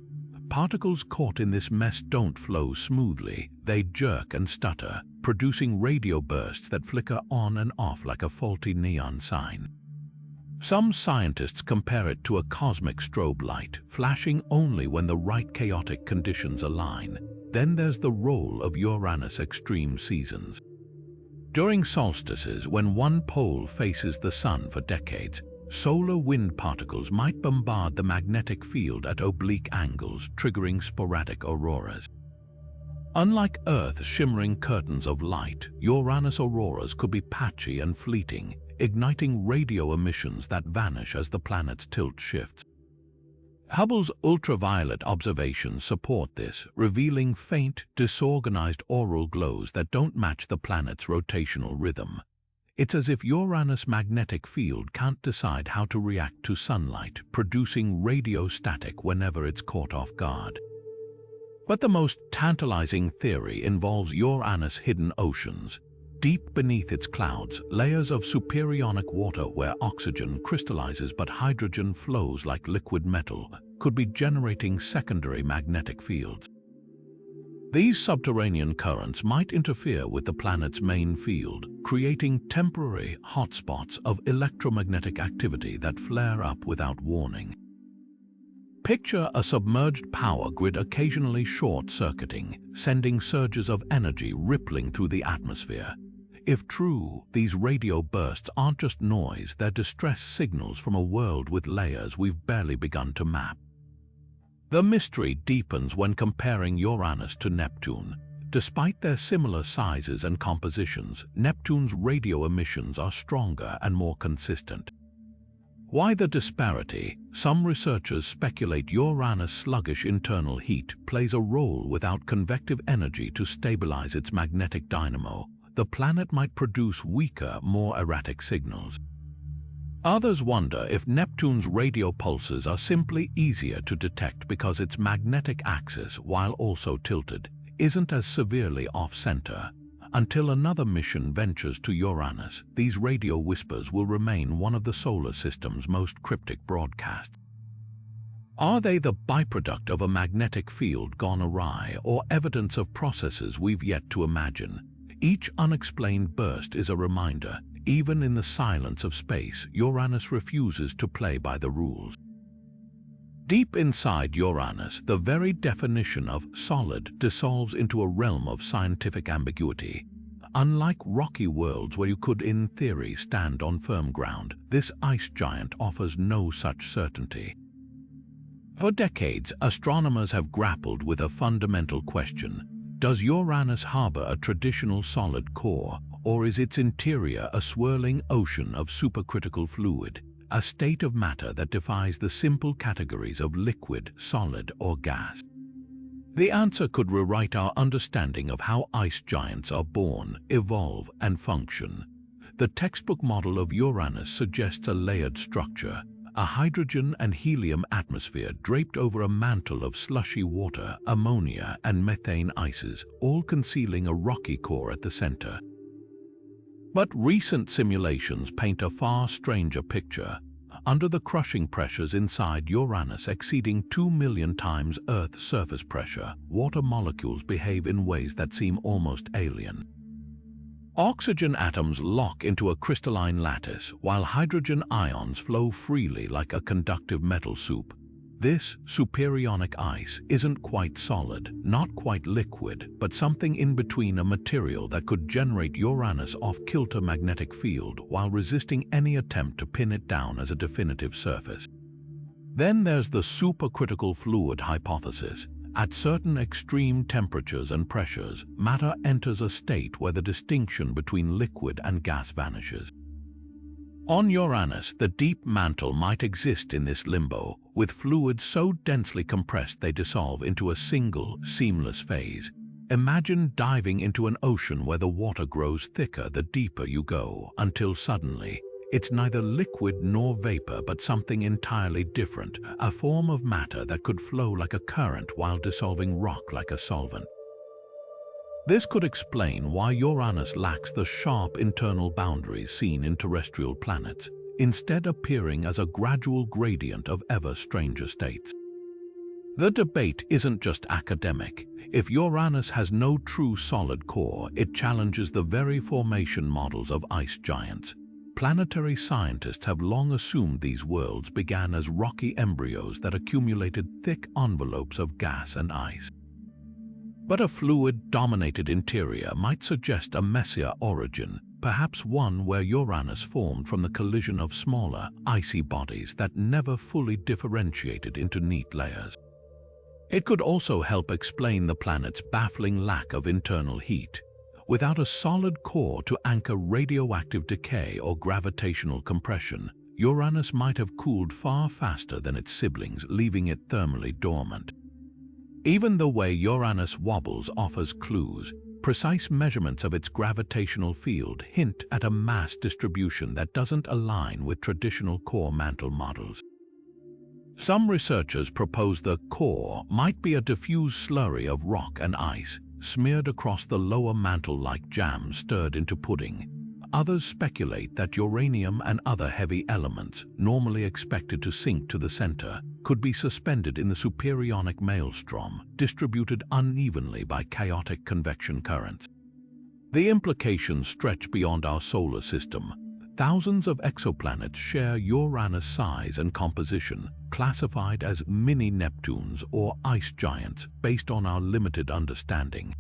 Particles caught in this mess don't flow smoothly. They jerk and stutter, producing radio bursts that flicker on and off like a faulty neon sign. Some scientists compare it to a cosmic strobe light, flashing only when the right chaotic conditions align. Then there's the role of Uranus' extreme seasons. During solstices, when one pole faces the sun for decades, solar wind particles might bombard the magnetic field at oblique angles, triggering sporadic auroras. Unlike Earth's shimmering curtains of light, Uranus auroras could be patchy and fleeting, igniting radio emissions that vanish as the planet's tilt shifts. Hubble's ultraviolet observations support this, revealing faint, disorganized auroral glows that don't match the planet's rotational rhythm. It's as if Uranus' magnetic field can't decide how to react to sunlight, producing radio static whenever it's caught off guard. But the most tantalizing theory involves Uranus' hidden oceans. Deep beneath its clouds, layers of superionic water where oxygen crystallizes but hydrogen flows like liquid metal could be generating secondary magnetic fields. These subterranean currents might interfere with the planet's main field, creating temporary hotspots of electromagnetic activity that flare up without warning. Picture a submerged power grid occasionally short-circuiting, sending surges of energy rippling through the atmosphere. If true, these radio bursts aren't just noise, they're distress signals from a world with layers we've barely begun to map. The mystery deepens when comparing Uranus to Neptune. Despite their similar sizes and compositions, Neptune's radio emissions are stronger and more consistent. Why the disparity? Some researchers speculate Uranus' sluggish internal heat plays a role. Without convective energy to stabilize its magnetic dynamo, the planet might produce weaker, more erratic signals. Others wonder if Neptune's radio pulses are simply easier to detect because its magnetic axis, while also tilted, isn't as severely off-center. Until another mission ventures to Uranus, these radio whispers will remain one of the solar system's most cryptic broadcasts. Are they the byproduct of a magnetic field gone awry, or evidence of processes we've yet to imagine? Each unexplained burst is a reminder. Even in the silence of space, Uranus refuses to play by the rules. Deep inside Uranus, the very definition of solid dissolves into a realm of scientific ambiguity. Unlike rocky worlds where you could, in theory, stand on firm ground, this ice giant offers no such certainty. For decades, astronomers have grappled with a fundamental question. Does Uranus harbor a traditional solid core, or is its interior a swirling ocean of supercritical fluid, a state of matter that defies the simple categories of liquid, solid, or gas? The answer could rewrite our understanding of how ice giants are born, evolve, and function. The textbook model of Uranus suggests a layered structure, a hydrogen and helium atmosphere draped over a mantle of slushy water, ammonia, and methane ices, all concealing a rocky core at the center. But recent simulations paint a far stranger picture. Under the crushing pressures inside Uranus exceeding 2 million times Earth's surface pressure, water molecules behave in ways that seem almost alien. Oxygen atoms lock into a crystalline lattice, while hydrogen ions flow freely like a conductive metal soup. This superionic ice isn't quite solid, not quite liquid, but something in between, a material that could generate Uranus' off-kilter magnetic field while resisting any attempt to pin it down as a definitive surface. Then there's the supercritical fluid hypothesis. At certain extreme temperatures and pressures, matter enters a state where the distinction between liquid and gas vanishes. On Uranus, the deep mantle might exist in this limbo, with fluids so densely compressed they dissolve into a single, seamless phase. Imagine diving into an ocean where the water grows thicker the deeper you go, until suddenly, it's neither liquid nor vapor but something entirely different, a form of matter that could flow like a current while dissolving rock like a solvent. This could explain why Uranus lacks the sharp internal boundaries seen in terrestrial planets, instead appearing as a gradual gradient of ever stranger states. The debate isn't just academic. If Uranus has no true solid core, it challenges the very formation models of ice giants. Planetary scientists have long assumed these worlds began as rocky embryos that accumulated thick envelopes of gas and ice. But a fluid-dominated interior might suggest a messier origin, perhaps one where Uranus formed from the collision of smaller, icy bodies that never fully differentiated into neat layers. It could also help explain the planet's baffling lack of internal heat. Without a solid core to anchor radioactive decay or gravitational compression, Uranus might have cooled far faster than its siblings, leaving it thermally dormant. Even the way Uranus wobbles offers clues. Precise measurements of its gravitational field hint at a mass distribution that doesn't align with traditional core mantle models. Some researchers propose the core might be a diffuse slurry of rock and ice, smeared across the lower mantle like jam stirred into pudding. Others speculate that uranium and other heavy elements, normally expected to sink to the center, could be suspended in the supersonic maelstrom, distributed unevenly by chaotic convection currents. The implications stretch beyond our solar system. Thousands of exoplanets share Uranus' size and composition, classified as mini-Neptunes or ice giants based on our limited understanding.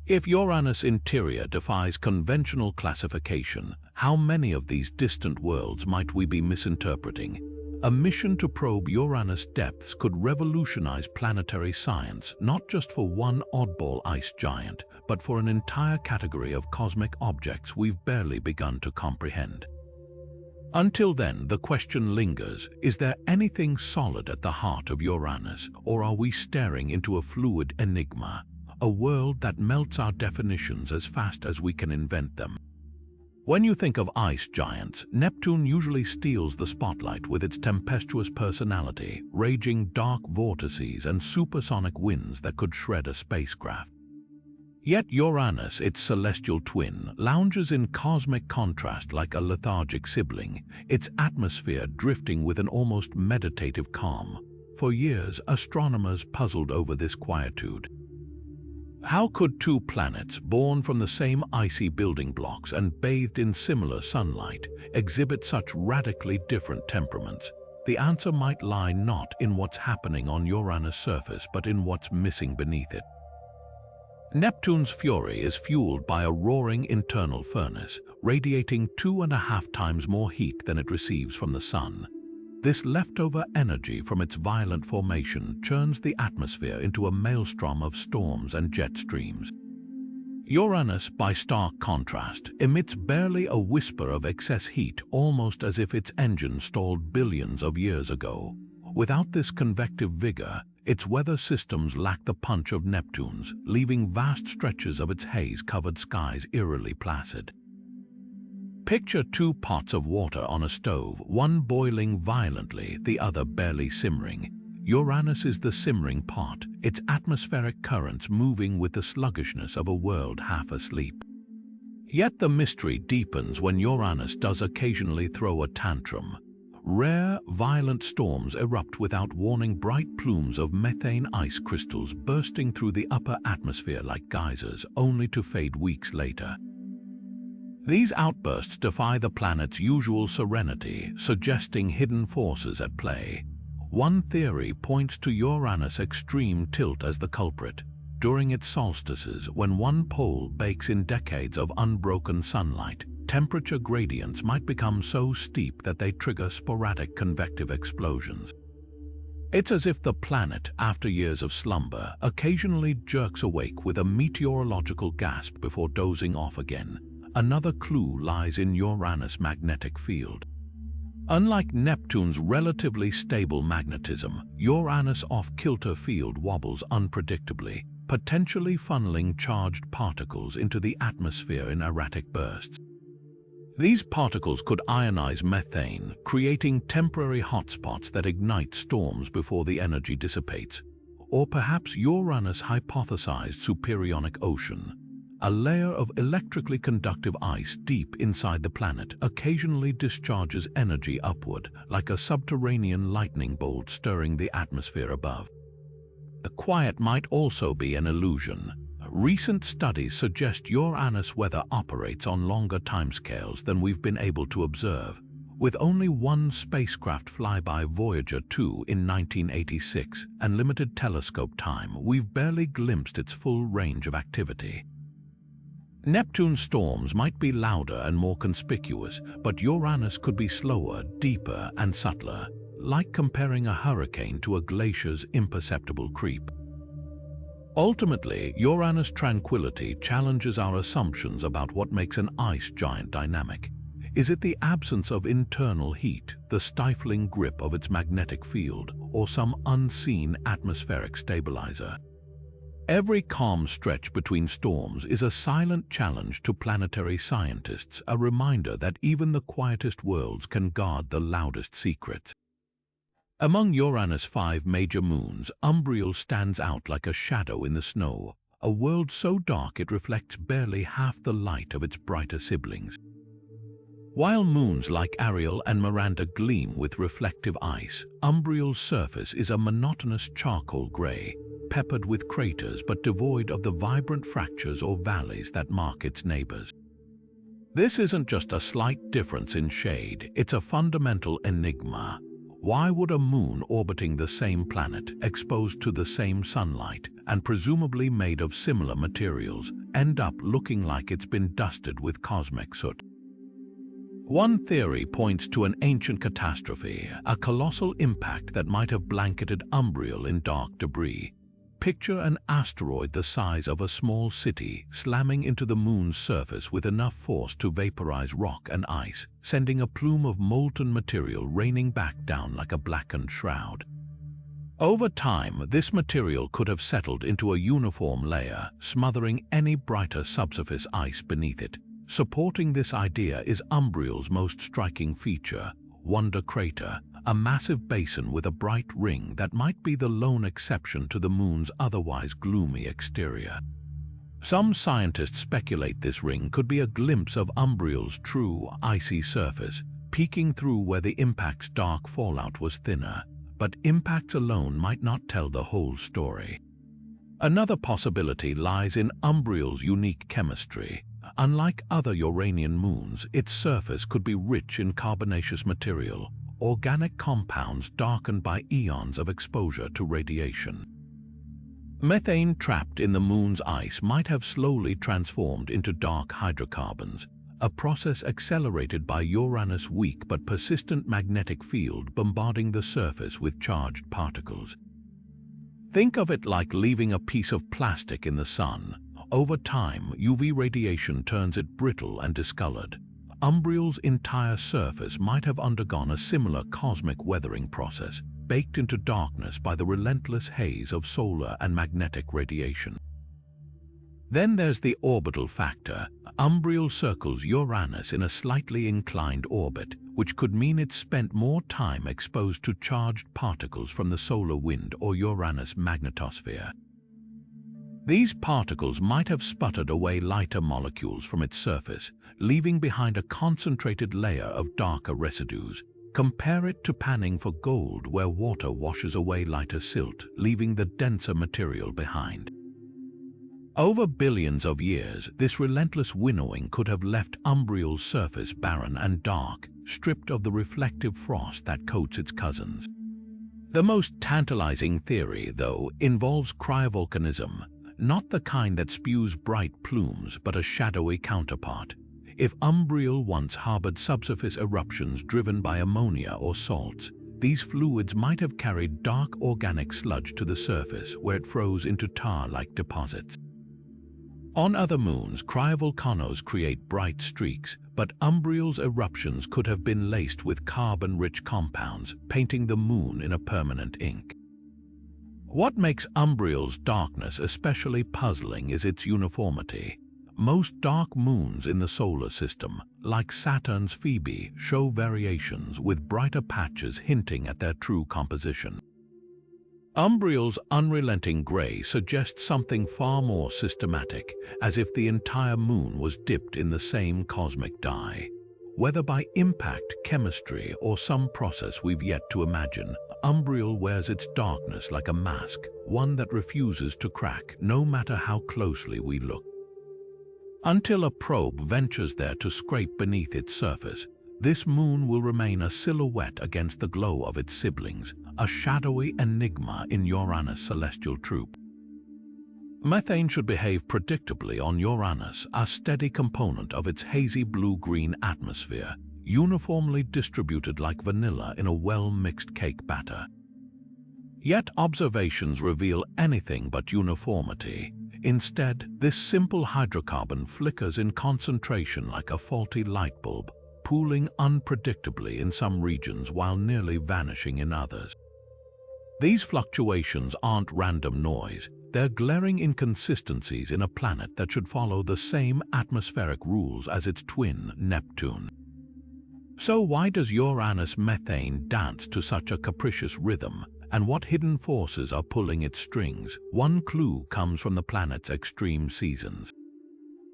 If Uranus' interior defies conventional classification, how many of these distant worlds might we be misinterpreting? A mission to probe Uranus' depths could revolutionize planetary science, not just for one oddball ice giant, but for an entire category of cosmic objects we've barely begun to comprehend. Until then, the question lingers: is there anything solid at the heart of Uranus, or are we staring into a fluid enigma, a world that melts our definitions as fast as we can invent them? When you think of ice giants, Neptune usually steals the spotlight with its tempestuous personality, raging dark vortices and supersonic winds that could shred a spacecraft. Yet Uranus, its celestial twin, lounges in cosmic contrast like a lethargic sibling, its atmosphere drifting with an almost meditative calm. For years, astronomers puzzled over this quietude. How could two planets, born from the same icy building blocks and bathed in similar sunlight, exhibit such radically different temperaments? The answer might lie not in what's happening on Uranus' surface, but in what's missing beneath it. Neptune's fury is fueled by a roaring internal furnace, radiating 2.5 times more heat than it receives from the sun. This leftover energy from its violent formation churns the atmosphere into a maelstrom of storms and jet streams. Uranus, by stark contrast, emits barely a whisper of excess heat, almost as if its engine stalled billions of years ago. Without this convective vigor, its weather systems lack the punch of Neptune's, leaving vast stretches of its haze-covered skies eerily placid. Picture two pots of water on a stove, one boiling violently, the other barely simmering. Uranus is the simmering pot, its atmospheric currents moving with the sluggishness of a world half asleep. Yet the mystery deepens when Uranus does occasionally throw a tantrum. Rare, violent storms erupt without warning, bright plumes of methane ice crystals bursting through the upper atmosphere like geysers, only to fade weeks later. These outbursts defy the planet's usual serenity, suggesting hidden forces at play. One theory points to Uranus' extreme tilt as the culprit. During its solstices, when one pole bakes in decades of unbroken sunlight, temperature gradients might become so steep that they trigger sporadic convective explosions. It's as if the planet, after years of slumber, occasionally jerks awake with a meteorological gasp before dozing off again. Another clue lies in Uranus' magnetic field. Unlike Neptune's relatively stable magnetism, Uranus' off-kilter field wobbles unpredictably, potentially funneling charged particles into the atmosphere in erratic bursts. These particles could ionize methane, creating temporary hotspots that ignite storms before the energy dissipates. or perhaps Uranus' hypothesized supersonic ocean, a layer of electrically conductive ice deep inside the planet occasionally discharges energy upward, like a subterranean lightning bolt stirring the atmosphere above. The quiet might also be an illusion. Recent studies suggest Uranus weather operates on longer timescales than we've been able to observe. With only one spacecraft flyby, Voyager 2, in 1986, and limited telescope time, we've barely glimpsed its full range of activity. Neptune's storms might be louder and more conspicuous, but Uranus could be slower, deeper, and subtler, like comparing a hurricane to a glacier's imperceptible creep. Ultimately, Uranus' tranquility challenges our assumptions about what makes an ice giant dynamic. Is it the absence of internal heat, the stifling grip of its magnetic field, or some unseen atmospheric stabilizer? Every calm stretch between storms is a silent challenge to planetary scientists, a reminder that even the quietest worlds can guard the loudest secrets. Among Uranus' 5 major moons, Umbriel stands out like a shadow in the snow, a world so dark it reflects barely half the light of its brighter siblings. While moons like Ariel and Miranda gleam with reflective ice, Umbriel's surface is a monotonous charcoal gray, peppered with craters but devoid of the vibrant fractures or valleys that mark its neighbors. This isn't just a slight difference in shade, it's a fundamental enigma. Why would a moon orbiting the same planet, exposed to the same sunlight, and presumably made of similar materials, end up looking like it's been dusted with cosmic soot? One theory points to an ancient catastrophe, a colossal impact that might have blanketed Umbriel in dark debris. Picture an asteroid the size of a small city slamming into the moon's surface with enough force to vaporize rock and ice, sending a plume of molten material raining back down like a blackened shroud. Over time, this material could have settled into a uniform layer, smothering any brighter subsurface ice beneath it. Supporting this idea is Umbriel's most striking feature, Wonder Crater, a massive basin with a bright ring that might be the lone exception to the moon's otherwise gloomy exterior. Some scientists speculate this ring could be a glimpse of Umbriel's true, icy surface, peeking through where the impact's dark fallout was thinner, but impacts alone might not tell the whole story. Another possibility lies in Umbriel's unique chemistry. Unlike other Uranian moons, its surface could be rich in carbonaceous material, organic compounds darkened by eons of exposure to radiation. Methane trapped in the moon's ice might have slowly transformed into dark hydrocarbons, a process accelerated by Uranus' weak but persistent magnetic field bombarding the surface with charged particles. Think of it like leaving a piece of plastic in the sun. Over time, UV radiation turns it brittle and discolored. Umbriel's entire surface might have undergone a similar cosmic weathering process, baked into darkness by the relentless haze of solar and magnetic radiation. Then there's the orbital factor. Umbriel circles Uranus in a slightly inclined orbit, which could mean it spent more time exposed to charged particles from the solar wind or Uranus' magnetosphere. These particles might have sputtered away lighter molecules from its surface, leaving behind a concentrated layer of darker residues. Compare it to panning for gold, where water washes away lighter silt, leaving the denser material behind. Over billions of years, this relentless winnowing could have left Umbriel's surface barren and dark, stripped of the reflective frost that coats its cousins. The most tantalizing theory, though, involves cryovolcanism. Not the kind that spews bright plumes, but a shadowy counterpart. If Umbriel once harbored subsurface eruptions driven by ammonia or salts, these fluids might have carried dark organic sludge to the surface, where it froze into tar-like deposits. On other moons, cryovolcanoes create bright streaks, but Umbriel's eruptions could have been laced with carbon-rich compounds, painting the moon in a permanent ink. What makes Umbriel's darkness especially puzzling is its uniformity. Most dark moons in the solar system, like Saturn's Phoebe, show variations with brighter patches hinting at their true composition. Umbriel's unrelenting grey suggests something far more systematic, as if the entire moon was dipped in the same cosmic dye. Whether by impact, chemistry, or some process we've yet to imagine, Umbriel wears its darkness like a mask, one that refuses to crack, no matter how closely we look. Until a probe ventures there to scrape beneath its surface, this moon will remain a silhouette against the glow of its siblings, a shadowy enigma in Uranus' celestial troop. Methane should behave predictably on Uranus, a steady component of its hazy blue-green atmosphere, uniformly distributed like vanilla in a well-mixed cake batter. Yet observations reveal anything but uniformity. Instead, this simple hydrocarbon flickers in concentration like a faulty light bulb, pooling unpredictably in some regions while nearly vanishing in others. These fluctuations aren't random noise, they're glaring inconsistencies in a planet that should follow the same atmospheric rules as its twin, Neptune. So why does Uranus' methane dance to such a capricious rhythm, and what hidden forces are pulling its strings? One clue comes from the planet's extreme seasons.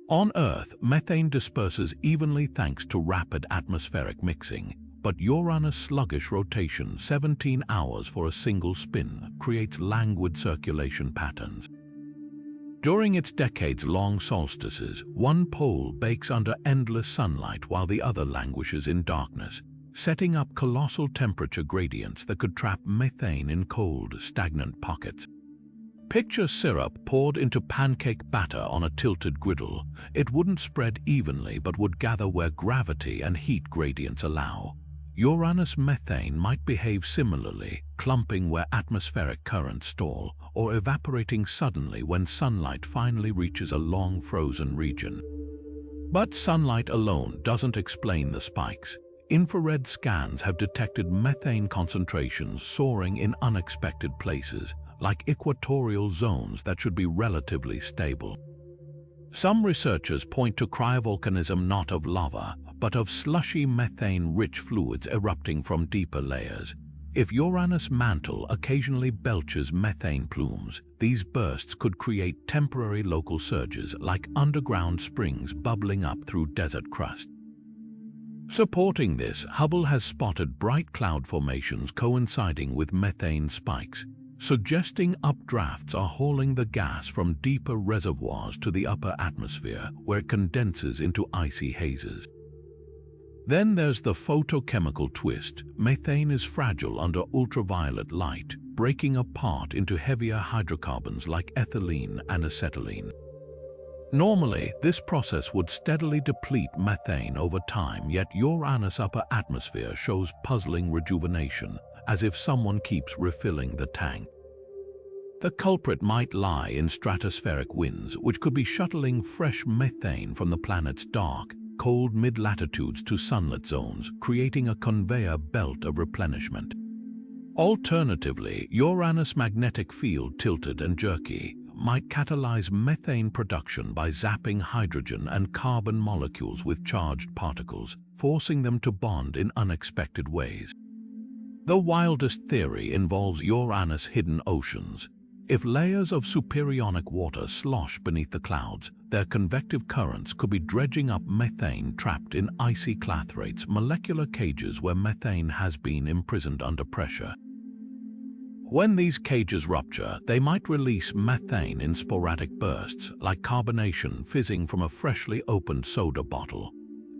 On Earth, methane disperses evenly thanks to rapid atmospheric mixing, but Uranus' sluggish rotation, 17 hours for a single spin, creates languid circulation patterns. During its decades-long solstices, one pole bakes under endless sunlight while the other languishes in darkness, setting up colossal temperature gradients that could trap methane in cold, stagnant pockets. Picture syrup poured into pancake batter on a tilted griddle. It wouldn't spread evenly but would gather where gravity and heat gradients allow. Uranus methane might behave similarly, clumping where atmospheric currents stall, or evaporating suddenly when sunlight finally reaches a long frozen region. But sunlight alone doesn't explain the spikes. Infrared scans have detected methane concentrations soaring in unexpected places, like equatorial zones that should be relatively stable. Some researchers point to cryovolcanism not of lava, but of slushy methane-rich fluids erupting from deeper layers. If Uranus' mantle occasionally belches methane plumes, these bursts could create temporary local surges like underground springs bubbling up through desert crust. Supporting this, Hubble has spotted bright cloud formations coinciding with methane spikes, suggesting updrafts are hauling the gas from deeper reservoirs to the upper atmosphere, where it condenses into icy hazes. Then there's the photochemical twist. Methane is fragile under ultraviolet light, breaking apart into heavier hydrocarbons like ethylene and acetylene. Normally, this process would steadily deplete methane over time, yet Uranus' upper atmosphere shows puzzling rejuvenation, as if someone keeps refilling the tank. The culprit might lie in stratospheric winds, which could be shuttling fresh methane from the planet's dark, cold mid-latitudes to sunlit zones, creating a conveyor belt of replenishment. Alternatively, Uranus' magnetic field, tilted and jerky, might catalyze methane production by zapping hydrogen and carbon molecules with charged particles, forcing them to bond in unexpected ways. The wildest theory involves Uranus' hidden oceans. If layers of supersonic water slosh beneath the clouds, their convective currents could be dredging up methane trapped in icy clathrates, molecular cages where methane has been imprisoned under pressure. When these cages rupture, they might release methane in sporadic bursts, like carbonation fizzing from a freshly opened soda bottle.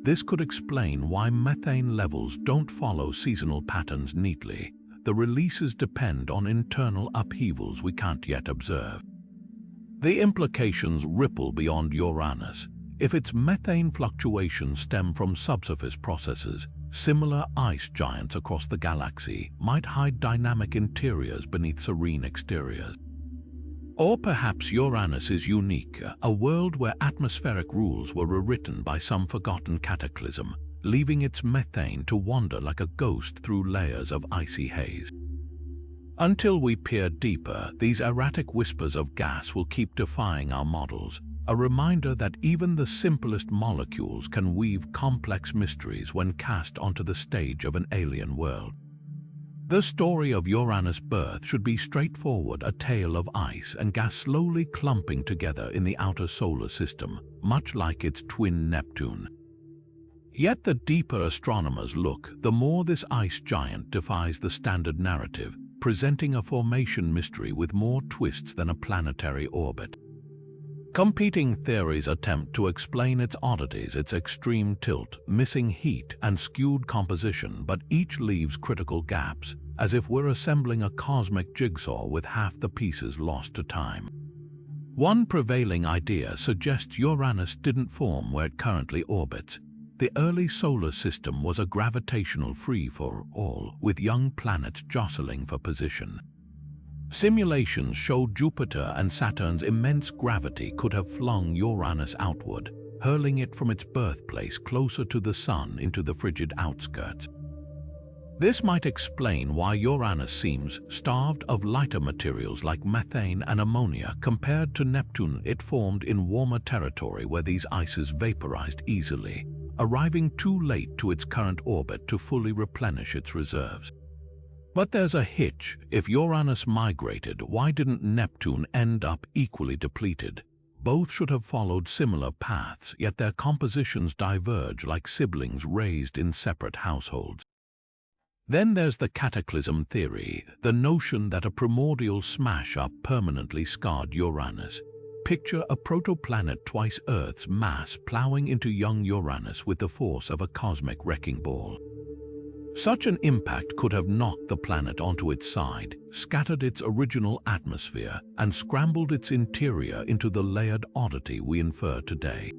This could explain why methane levels don't follow seasonal patterns neatly. The releases depend on internal upheavals we can't yet observe. The implications ripple beyond Uranus. If its methane fluctuations stem from subsurface processes, similar ice giants across the galaxy might hide dynamic interiors beneath serene exteriors. Or perhaps Uranus is unique, a world where atmospheric rules were rewritten by some forgotten cataclysm, leaving its methane to wander like a ghost through layers of icy haze. Until we peer deeper, these erratic whispers of gas will keep defying our models, a reminder that even the simplest molecules can weave complex mysteries when cast onto the stage of an alien world. The story of Uranus' birth should be straightforward, a tale of ice and gas slowly clumping together in the outer solar system, much like its twin Neptune. Yet the deeper astronomers look, the more this ice giant defies the standard narrative, presenting a formation mystery with more twists than a planetary orbit. Competing theories attempt to explain its oddities, its extreme tilt, missing heat, and skewed composition, but each leaves critical gaps, as if we're assembling a cosmic jigsaw with half the pieces lost to time. One prevailing idea suggests Uranus didn't form where it currently orbits. The early solar system was a gravitational free-for-all, with young planets jostling for position. Simulations showed Jupiter and Saturn's immense gravity could have flung Uranus outward, hurling it from its birthplace closer to the Sun into the frigid outskirts. This might explain why Uranus seems starved of lighter materials like methane and ammonia compared to Neptune. It formed in warmer territory where these ices vaporized easily, arriving too late to its current orbit to fully replenish its reserves. But there's a hitch. If Uranus migrated, why didn't Neptune end up equally depleted? Both should have followed similar paths, yet their compositions diverge like siblings raised in separate households. Then there's the cataclysm theory, the notion that a primordial smash-up permanently scarred Uranus. Picture a protoplanet twice Earth's mass plowing into young Uranus with the force of a cosmic wrecking ball. Such an impact could have knocked the planet onto its side, scattered its original atmosphere, and scrambled its interior into the layered oddity we infer today.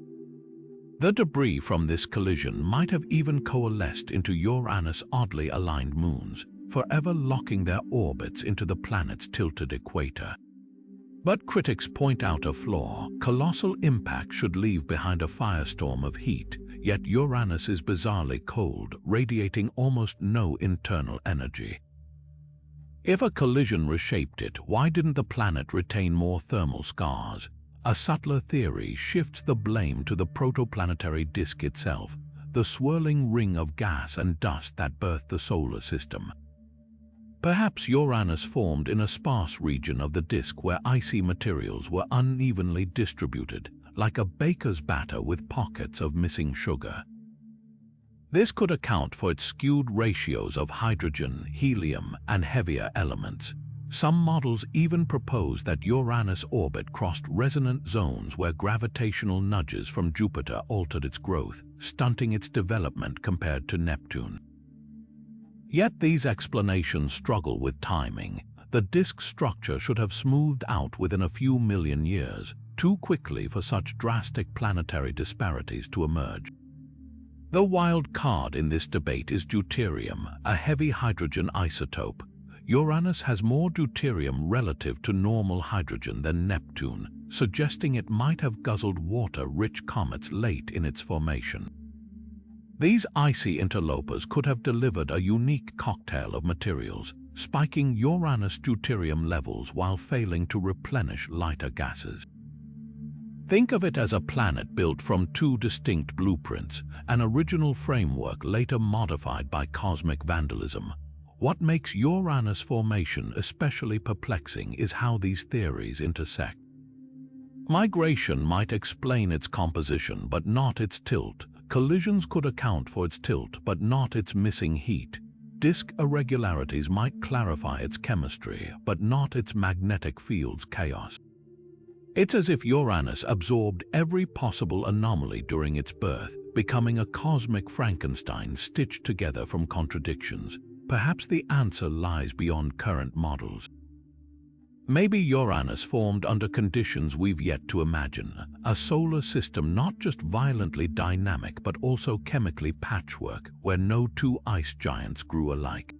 The debris from this collision might have even coalesced into Uranus' oddly aligned moons, forever locking their orbits into the planet's tilted equator. But critics point out a flaw. Colossal impact should leave behind a firestorm of heat, yet Uranus is bizarrely cold, radiating almost no internal energy. If a collision reshaped it, why didn't the planet retain more thermal scars? A subtler theory shifts the blame to the protoplanetary disk itself, the swirling ring of gas and dust that birthed the solar system. Perhaps Uranus formed in a sparse region of the disk where icy materials were unevenly distributed, like a baker's batter with pockets of missing sugar. This could account for its skewed ratios of hydrogen, helium, and heavier elements. Some models even propose that Uranus' orbit crossed resonant zones where gravitational nudges from Jupiter altered its growth, stunting its development compared to Neptune. Yet these explanations struggle with timing. The disk's structure should have smoothed out within a few million years, too quickly for such drastic planetary disparities to emerge. The wild card in this debate is deuterium, a heavy hydrogen isotope. Uranus has more deuterium relative to normal hydrogen than Neptune, suggesting it might have guzzled water-rich comets late in its formation. These icy interlopers could have delivered a unique cocktail of materials, spiking Uranus' deuterium levels while failing to replenish lighter gases. Think of it as a planet built from two distinct blueprints, an original framework later modified by cosmic vandalism. What makes Uranus' formation especially perplexing is how these theories intersect. Migration might explain its composition but not its tilt. Collisions could account for its tilt but not its missing heat. Disk irregularities might clarify its chemistry but not its magnetic field's chaos. It's as if Uranus absorbed every possible anomaly during its birth, becoming a cosmic Frankenstein stitched together from contradictions. Perhaps the answer lies beyond current models. Maybe Uranus formed under conditions we've yet to imagine, a solar system not just violently dynamic but also chemically patchwork, where no two ice giants grew alike.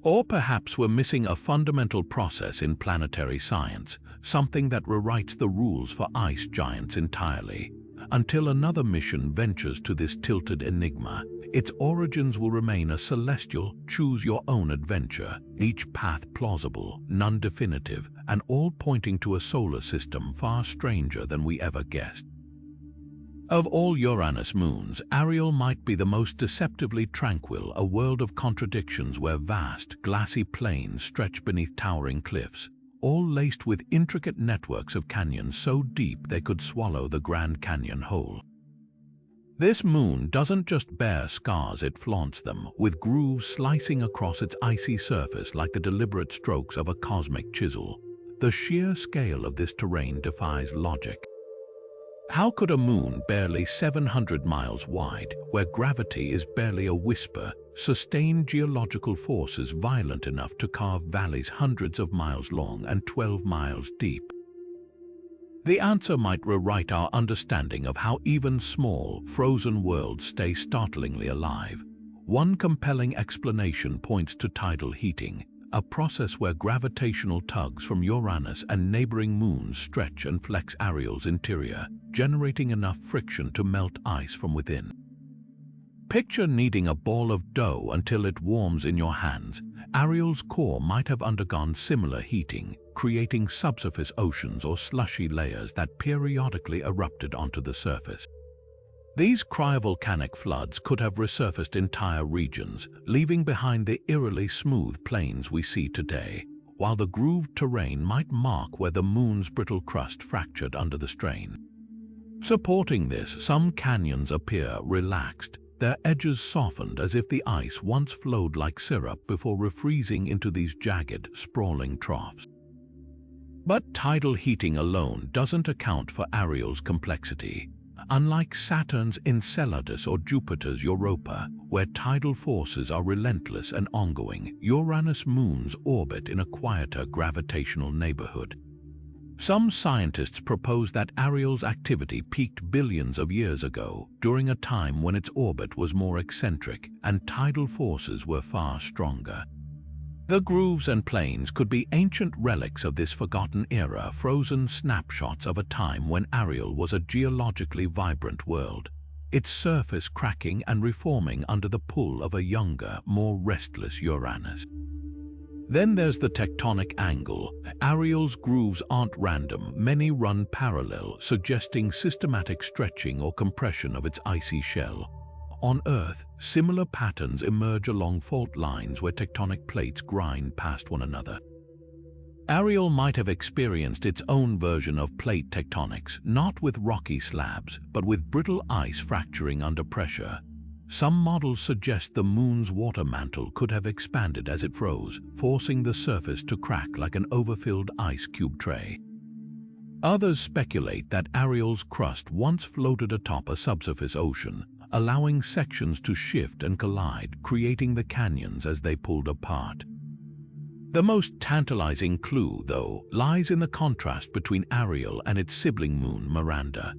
Or perhaps we're missing a fundamental process in planetary science, something that rewrites the rules for ice giants entirely. Until another mission ventures to this tilted enigma, its origins will remain a celestial, choose-your-own adventure, each path plausible, none definitive, and all pointing to a solar system far stranger than we ever guessed. Of all Uranus moons, Ariel might be the most deceptively tranquil, a world of contradictions where vast, glassy plains stretch beneath towering cliffs, all laced with intricate networks of canyons so deep they could swallow the Grand Canyon whole. This moon doesn't just bear scars, it flaunts them, with grooves slicing across its icy surface like the deliberate strokes of a cosmic chisel. The sheer scale of this terrain defies logic. How could a moon barely 700 miles wide, where gravity is barely a whisper, sustain geological forces violent enough to carve valleys hundreds of miles long and 12 miles deep? The answer might rewrite our understanding of how even small, frozen worlds stay startlingly alive. One compelling explanation points to tidal heating, a process where gravitational tugs from Uranus and neighboring moons stretch and flex Ariel's interior, generating enough friction to melt ice from within. Picture kneading a ball of dough until it warms in your hands. Ariel's core might have undergone similar heating, creating subsurface oceans or slushy layers that periodically erupted onto the surface. These cryovolcanic floods could have resurfaced entire regions, leaving behind the eerily smooth plains we see today, while the grooved terrain might mark where the moon's brittle crust fractured under the strain. Supporting this, some canyons appear relaxed, their edges softened as if the ice once flowed like syrup before refreezing into these jagged, sprawling troughs. But tidal heating alone doesn't account for Ariel's complexity. Unlike Saturn's Enceladus or Jupiter's Europa, where tidal forces are relentless and ongoing, Uranus moons orbit in a quieter gravitational neighborhood. Some scientists propose that Ariel's activity peaked billions of years ago, during a time when its orbit was more eccentric and tidal forces were far stronger. The grooves and plains could be ancient relics of this forgotten era, frozen snapshots of a time when Ariel was a geologically vibrant world, its surface cracking and reforming under the pull of a younger, more restless Uranus. Then there's the tectonic angle. Ariel's grooves aren't random, many run parallel, suggesting systematic stretching or compression of its icy shell. On Earth, similar patterns emerge along fault lines where tectonic plates grind past one another. Ariel might have experienced its own version of plate tectonics, not with rocky slabs, but with brittle ice fracturing under pressure. Some models suggest the moon's water mantle could have expanded as it froze, forcing the surface to crack like an overfilled ice cube tray. Others speculate that Ariel's crust once floated atop a subsurface ocean, allowing sections to shift and collide, creating the canyons as they pulled apart. The most tantalizing clue, though, lies in the contrast between Ariel and its sibling moon, Miranda.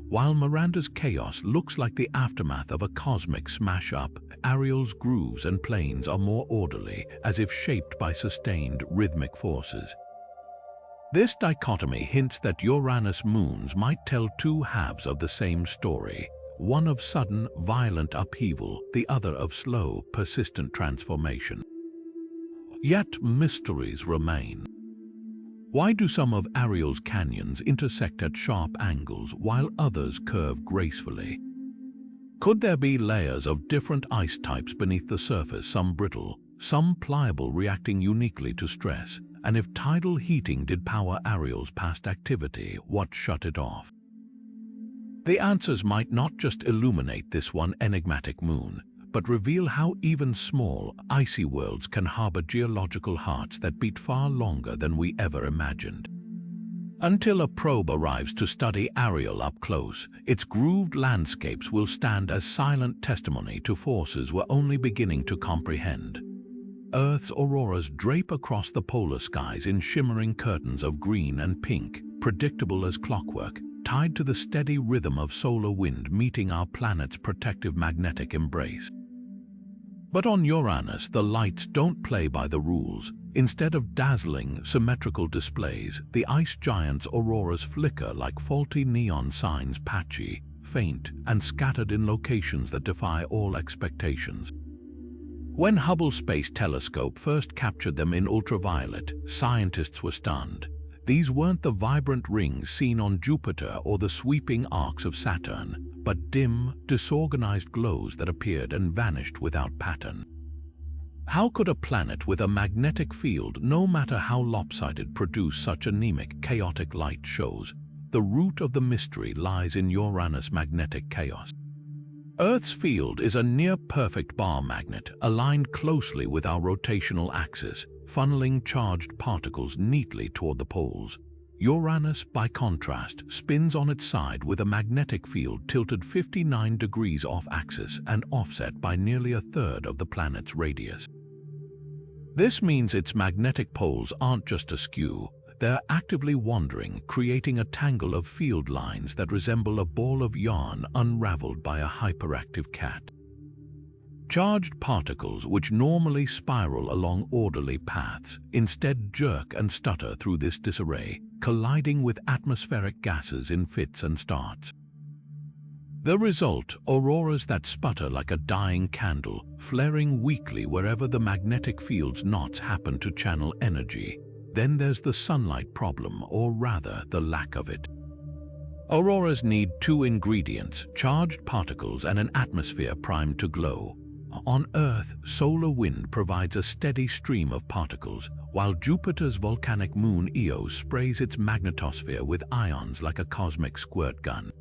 While Miranda's chaos looks like the aftermath of a cosmic smash-up, Ariel's grooves and plains are more orderly, as if shaped by sustained rhythmic forces. This dichotomy hints that Uranus moons might tell two halves of the same story, one of sudden, violent upheaval, the other of slow, persistent transformation. Yet mysteries remain. Why do some of Ariel's canyons intersect at sharp angles while others curve gracefully? Could there be layers of different ice types beneath the surface, some brittle, some pliable, reacting uniquely to stress? And if tidal heating did power Ariel's past activity, what shut it off? The answers might not just illuminate this one enigmatic moon, but reveal how even small, icy worlds can harbor geological hearts that beat far longer than we ever imagined. Until a probe arrives to study Ariel up close, its grooved landscapes will stand as silent testimony to forces we're only beginning to comprehend. Earth's auroras drape across the polar skies in shimmering curtains of green and pink, predictable as clockwork, tied to the steady rhythm of solar wind meeting our planet's protective magnetic embrace. But on Uranus, the lights don't play by the rules. Instead of dazzling, symmetrical displays, the ice giant's auroras flicker like faulty neon signs, patchy, faint, and scattered in locations that defy all expectations. When Hubble Space Telescope first captured them in ultraviolet, scientists were stunned. These weren't the vibrant rings seen on Jupiter or the sweeping arcs of Saturn, but dim, disorganized glows that appeared and vanished without pattern. How could a planet with a magnetic field, no matter how lopsided, produce such anemic, chaotic light shows? The root of the mystery lies in Uranus' magnetic chaos. Earth's field is a near-perfect bar magnet, aligned closely with our rotational axis, funneling charged particles neatly toward the poles. Uranus, by contrast, spins on its side with a magnetic field tilted 59 degrees off-axis and offset by nearly a third of the planet's radius. This means its magnetic poles aren't just askew, they're actively wandering, creating a tangle of field lines that resemble a ball of yarn unraveled by a hyperactive cat. Charged particles, which normally spiral along orderly paths, instead jerk and stutter through this disarray, colliding with atmospheric gases in fits and starts. The result, auroras that sputter like a dying candle, flaring weakly wherever the magnetic field's knots happen to channel energy. Then there's the sunlight problem, or rather, the lack of it. Auroras need two ingredients: charged particles and an atmosphere primed to glow. On Earth, solar wind provides a steady stream of particles, while Jupiter's volcanic moon Io sprays its magnetosphere with ions like a cosmic squirt gun.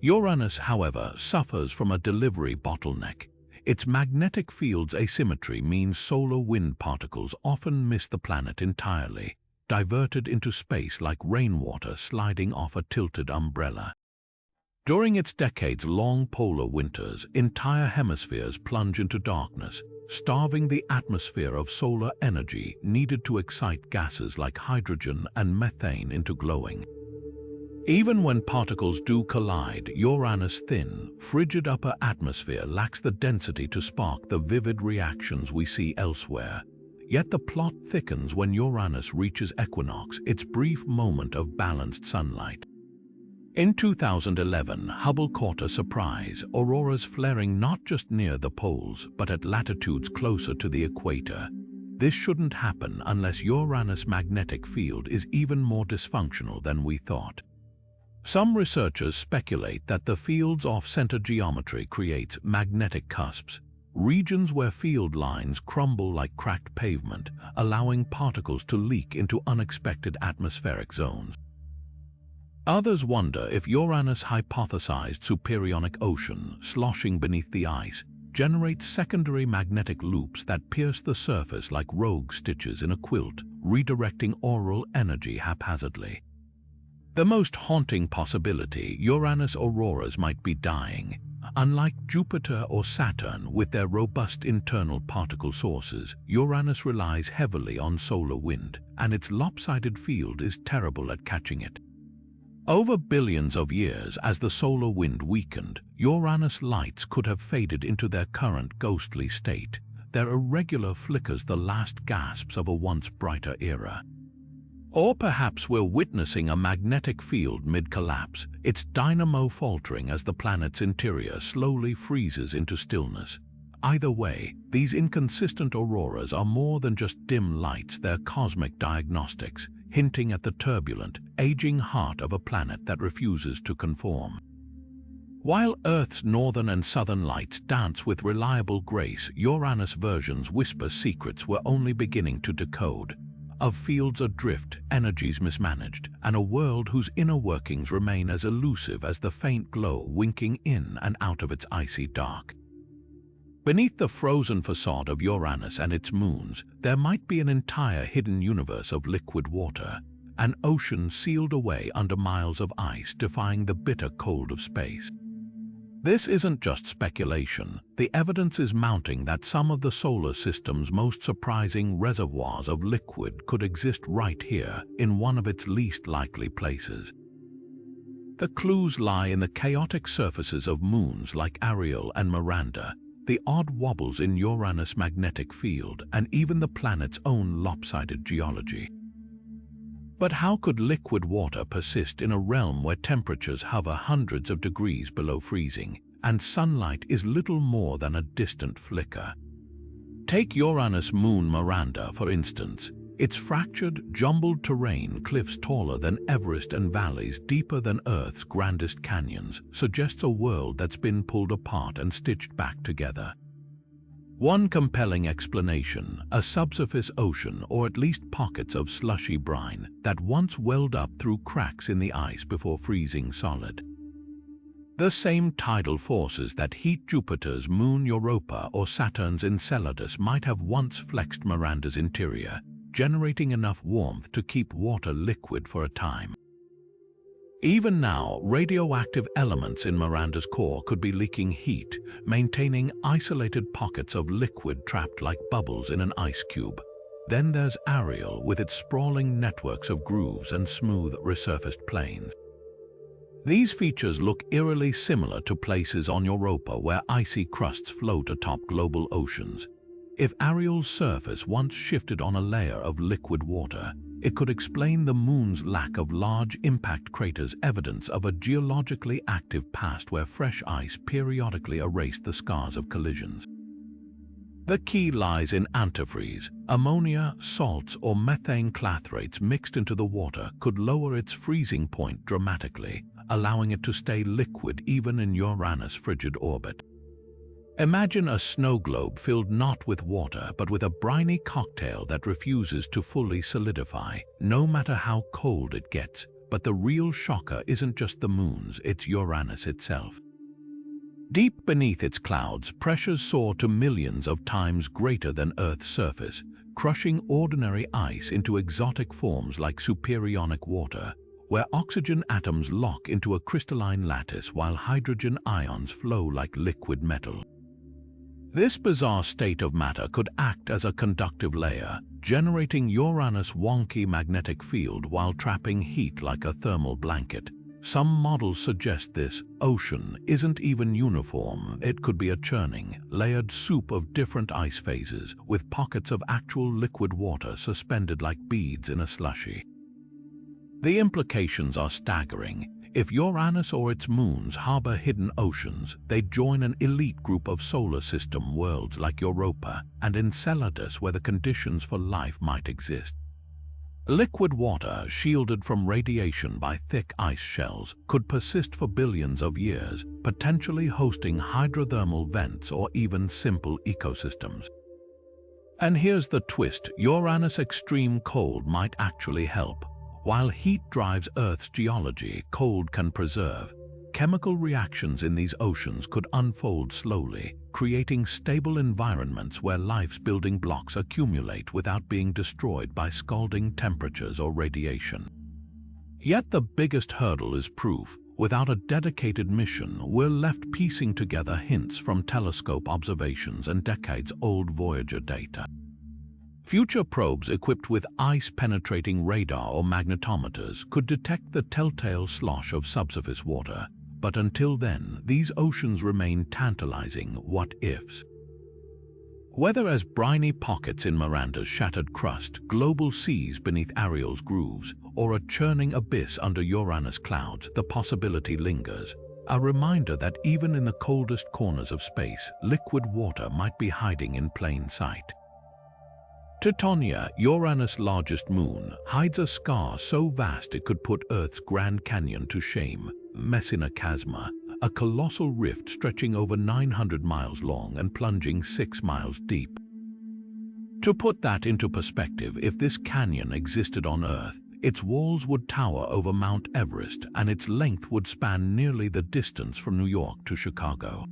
Uranus, however, suffers from a delivery bottleneck. Its magnetic field's asymmetry means solar wind particles often miss the planet entirely, diverted into space like rainwater sliding off a tilted umbrella. During its decades-long polar winters, entire hemispheres plunge into darkness, starving the atmosphere of solar energy needed to excite gases like hydrogen and methane into glowing. Even when particles do collide, Uranus' thin, frigid upper atmosphere lacks the density to spark the vivid reactions we see elsewhere. Yet the plot thickens when Uranus reaches equinox, its brief moment of balanced sunlight. In 2011, Hubble caught a surprise, auroras flaring not just near the poles, but at latitudes closer to the equator. This shouldn't happen unless Uranus' magnetic field is even more dysfunctional than we thought. Some researchers speculate that the field's off-center geometry creates magnetic cusps, regions where field lines crumble like cracked pavement, allowing particles to leak into unexpected atmospheric zones. Others wonder if Uranus' hypothesized supersonic ocean, sloshing beneath the ice, generates secondary magnetic loops that pierce the surface like rogue stitches in a quilt, redirecting auroral energy haphazardly. The most haunting possibility, Uranus auroras might be dying. Unlike Jupiter or Saturn, with their robust internal particle sources, Uranus relies heavily on solar wind, and its lopsided field is terrible at catching it. Over billions of years, as the solar wind weakened, Uranus lights could have faded into their current ghostly state, their irregular flickers the last gasps of a once brighter era. Or perhaps we're witnessing a magnetic field mid-collapse, its dynamo faltering as the planet's interior slowly freezes into stillness. Either way, these inconsistent auroras are more than just dim lights, they're cosmic diagnostics, hinting at the turbulent, aging heart of a planet that refuses to conform. While Earth's northern and southern lights dance with reliable grace, Uranus' versions whisper secrets we're only beginning to decode. Of fields adrift, energies mismanaged, and a world whose inner workings remain as elusive as the faint glow winking in and out of its icy dark. Beneath the frozen facade of Uranus and its moons, there might be an entire hidden universe of liquid water, an ocean sealed away under miles of ice defying the bitter cold of space. This isn't just speculation. The evidence is mounting that some of the solar system's most surprising reservoirs of liquid could exist right here, in one of its least likely places. The clues lie in the chaotic surfaces of moons like Ariel and Miranda, the odd wobbles in Uranus' magnetic field, and even the planet's own lopsided geology. But how could liquid water persist in a realm where temperatures hover hundreds of degrees below freezing, and sunlight is little more than a distant flicker? Take Uranus' moon Miranda, for instance. Its fractured, jumbled terrain, cliffs taller than Everest and valleys deeper than Earth's grandest canyons, suggests a world that's been pulled apart and stitched back together. One compelling explanation, a subsurface ocean or at least pockets of slushy brine that once welled up through cracks in the ice before freezing solid. The same tidal forces that heat Jupiter's moon Europa or Saturn's Enceladus might have once flexed Miranda's interior, generating enough warmth to keep water liquid for a time. Even now, radioactive elements in Miranda's core could be leaking heat, maintaining isolated pockets of liquid trapped like bubbles in an ice cube. Then there's Ariel with its sprawling networks of grooves and smooth, resurfaced plains. These features look eerily similar to places on Europa where icy crusts float atop global oceans. If Ariel's surface once shifted on a layer of liquid water, it could explain the moon's lack of large impact craters, evidence of a geologically active past where fresh ice periodically erased the scars of collisions. The key lies in antifreeze. Ammonia, salts, or methane clathrates mixed into the water could lower its freezing point dramatically, allowing it to stay liquid even in Uranus' frigid orbit. Imagine a snow globe filled not with water but with a briny cocktail that refuses to fully solidify, no matter how cold it gets. But the real shocker isn't just the moons, it's Uranus itself. Deep beneath its clouds, pressures soar to millions of times greater than Earth's surface, crushing ordinary ice into exotic forms like supersonic water, where oxygen atoms lock into a crystalline lattice while hydrogen ions flow like liquid metal. This bizarre state of matter could act as a conductive layer, generating Uranus' wonky magnetic field while trapping heat like a thermal blanket. Some models suggest this ocean isn't even uniform. It could be a churning, layered soup of different ice phases, with pockets of actual liquid water suspended like beads in a slushy. The implications are staggering. If Uranus or its moons harbor hidden oceans, they'd join an elite group of solar system worlds like Europa and Enceladus, where the conditions for life might exist. Liquid water, shielded from radiation by thick ice shells, could persist for billions of years, potentially hosting hydrothermal vents or even simple ecosystems. And here's the twist: Uranus' extreme cold might actually help. While heat drives Earth's geology, cold can preserve. Chemical reactions in these oceans could unfold slowly, creating stable environments where life's building blocks accumulate without being destroyed by scalding temperatures or radiation. Yet the biggest hurdle is proof. Without a dedicated mission, we're left piecing together hints from telescope observations and decades-old Voyager data. Future probes equipped with ice-penetrating radar or magnetometers could detect the telltale slosh of subsurface water, but until then, these oceans remain tantalizing what-ifs. Whether as briny pockets in Miranda's shattered crust, global seas beneath Ariel's grooves, or a churning abyss under Uranus clouds, the possibility lingers. A reminder that even in the coldest corners of space, liquid water might be hiding in plain sight. Titania, Uranus' largest moon, hides a scar so vast it could put Earth's Grand Canyon to shame, Messina Chasma, a colossal rift stretching over 900 miles long and plunging 6 miles deep. To put that into perspective, if this canyon existed on Earth, its walls would tower over Mount Everest and its length would span nearly the distance from New York to Chicago.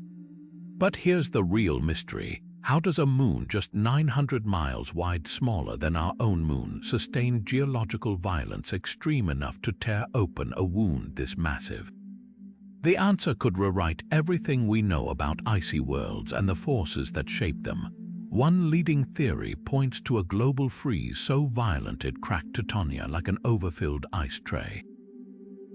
But here's the real mystery. How does a moon just 900 miles wide, smaller than our own moon, sustain geological violence extreme enough to tear open a wound this massive? The answer could rewrite everything we know about icy worlds and the forces that shape them. One leading theory points to a global freeze so violent it cracked Titania like an overfilled ice tray.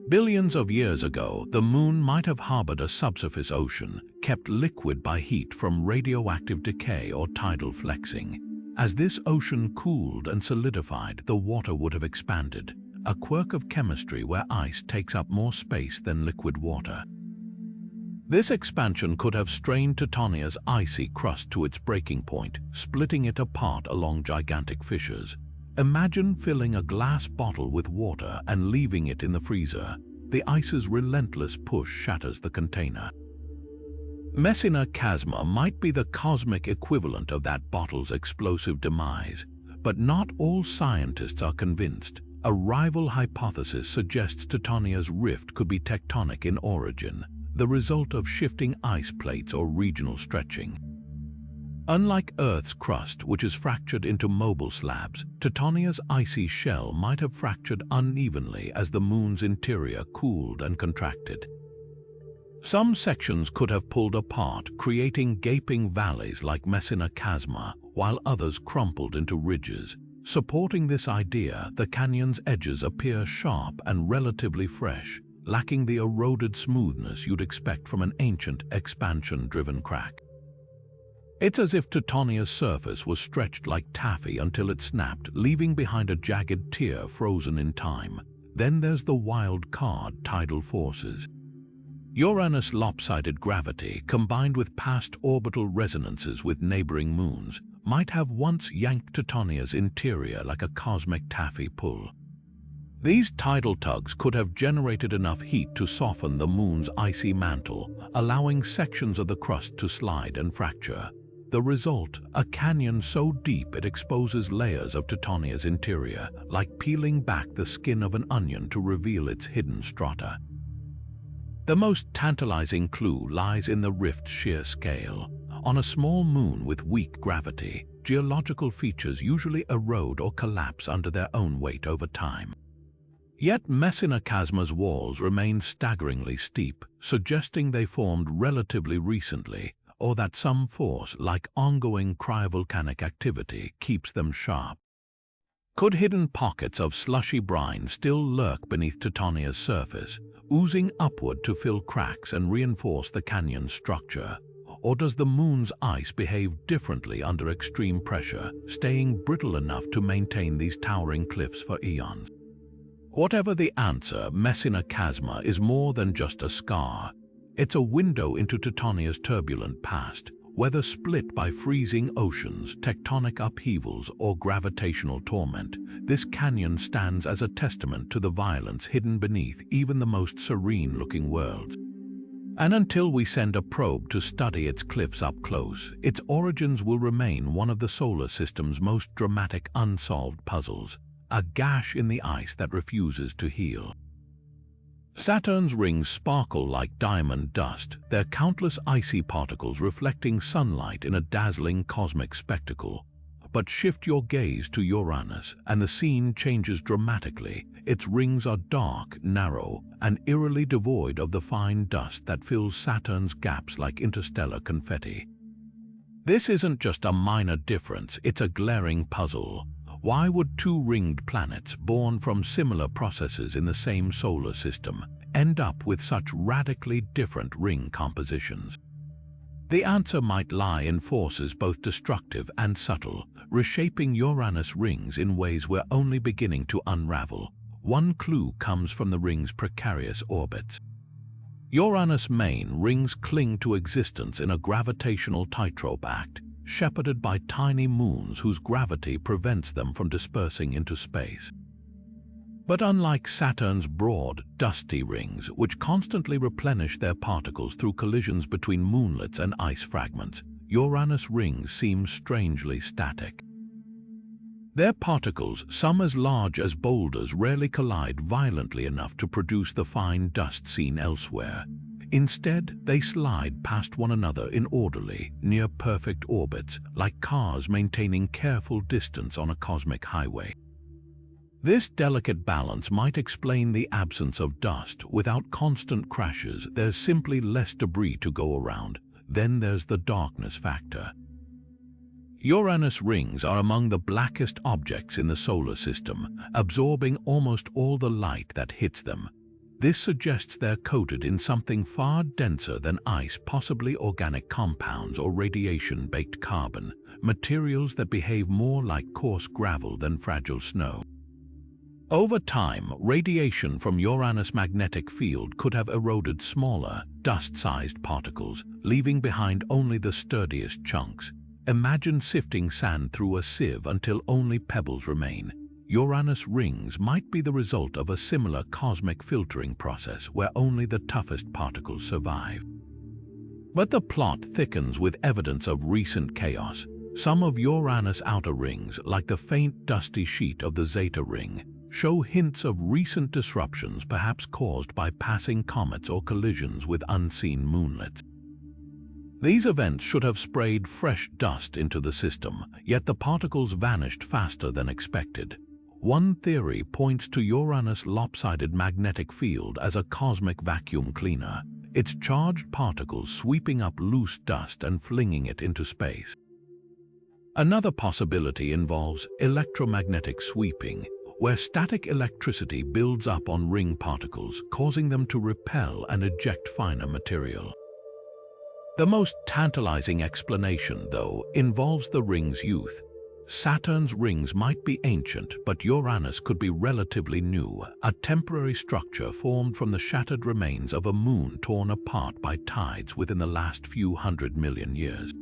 Billions of years ago, the moon might have harbored a subsurface ocean, kept liquid by heat from radioactive decay or tidal flexing. As this ocean cooled and solidified, the water would have expanded, a quirk of chemistry where ice takes up more space than liquid water. This expansion could have strained Titania's icy crust to its breaking point, splitting it apart along gigantic fissures. Imagine filling a glass bottle with water and leaving it in the freezer. The ice's relentless push shatters the container. Messina Chasma might be the cosmic equivalent of that bottle's explosive demise, but not all scientists are convinced. A rival hypothesis suggests Titania's rift could be tectonic in origin, the result of shifting ice plates or regional stretching. Unlike Earth's crust, which is fractured into mobile slabs, Titania's icy shell might have fractured unevenly as the Moon's interior cooled and contracted. Some sections could have pulled apart, creating gaping valleys like Messina Chasma, while others crumpled into ridges. Supporting this idea, the canyon's edges appear sharp and relatively fresh, lacking the eroded smoothness you'd expect from an ancient, expansion-driven crack. It's as if Titania's surface was stretched like taffy until it snapped, leaving behind a jagged tear frozen in time. Then there's the wild card, tidal forces. Uranus' lopsided gravity, combined with past orbital resonances with neighboring moons, might have once yanked Titania's interior like a cosmic taffy pull. These tidal tugs could have generated enough heat to soften the Moon's icy mantle, allowing sections of the crust to slide and fracture. The result, a canyon so deep it exposes layers of Titania's interior, like peeling back the skin of an onion to reveal its hidden strata. The most tantalizing clue lies in the rift's sheer scale. On a small moon with weak gravity, geological features usually erode or collapse under their own weight over time. Yet Messina Chasma's walls remain staggeringly steep, suggesting they formed relatively recently, or that some force, like ongoing cryovolcanic activity, keeps them sharp. Could hidden pockets of slushy brine still lurk beneath Titania's surface, oozing upward to fill cracks and reinforce the canyon's structure? Or does the Moon's ice behave differently under extreme pressure, staying brittle enough to maintain these towering cliffs for eons? Whatever the answer, Messina Chasma is more than just a scar. It's a window into Titania's turbulent past, whether split by freezing oceans, tectonic upheavals, or gravitational torment. This canyon stands as a testament to the violence hidden beneath even the most serene-looking worlds. And until we send a probe to study its cliffs up close, its origins will remain one of the solar system's most dramatic unsolved puzzles, a gash in the ice that refuses to heal. Saturn's rings sparkle like diamond dust, their countless icy particles reflecting sunlight in a dazzling cosmic spectacle. But shift your gaze to Uranus, and the scene changes dramatically. Its rings are dark, narrow, and eerily devoid of the fine dust that fills Saturn's gaps like interstellar confetti. This isn't just a minor difference, it's a glaring puzzle. Why would two ringed planets, born from similar processes in the same solar system, end up with such radically different ring compositions? The answer might lie in forces both destructive and subtle, reshaping Uranus rings in ways we're only beginning to unravel. One clue comes from the ring's precarious orbits. Uranus' main rings cling to existence in a gravitational tightrope act, shepherded by tiny moons whose gravity prevents them from dispersing into space. But unlike Saturn's broad, dusty rings, which constantly replenish their particles through collisions between moonlets and ice fragments, Uranus' rings seem strangely static. Their particles, some as large as boulders, rarely collide violently enough to produce the fine dust seen elsewhere. Instead, they slide past one another in orderly, near-perfect orbits, like cars maintaining careful distance on a cosmic highway. This delicate balance might explain the absence of dust. Without constant crashes, there's simply less debris to go around. Then there's the darkness factor. Uranus rings are among the blackest objects in the solar system, absorbing almost all the light that hits them. This suggests they're coated in something far denser than ice, possibly organic compounds or radiation-baked carbon, materials that behave more like coarse gravel than fragile snow. Over time, radiation from Uranus' magnetic field could have eroded smaller, dust-sized particles, leaving behind only the sturdiest chunks. Imagine sifting sand through a sieve until only pebbles remain. Uranus rings might be the result of a similar cosmic filtering process where only the toughest particles survive. But the plot thickens with evidence of recent chaos. Some of Uranus' outer rings, like the faint dusty sheet of the Zeta ring, show hints of recent disruptions perhaps caused by passing comets or collisions with unseen moonlets. These events should have sprayed fresh dust into the system, yet the particles vanished faster than expected. One theory points to Uranus' lopsided magnetic field as a cosmic vacuum cleaner, its charged particles sweeping up loose dust and flinging it into space. Another possibility involves electromagnetic sweeping, where static electricity builds up on ring particles, causing them to repel and eject finer material. The most tantalizing explanation, though, involves the ring's youth. Saturn's rings might be ancient, but Uranus could be relatively new, a temporary structure formed from the shattered remains of a moon torn apart by tides within the last few 100 million years.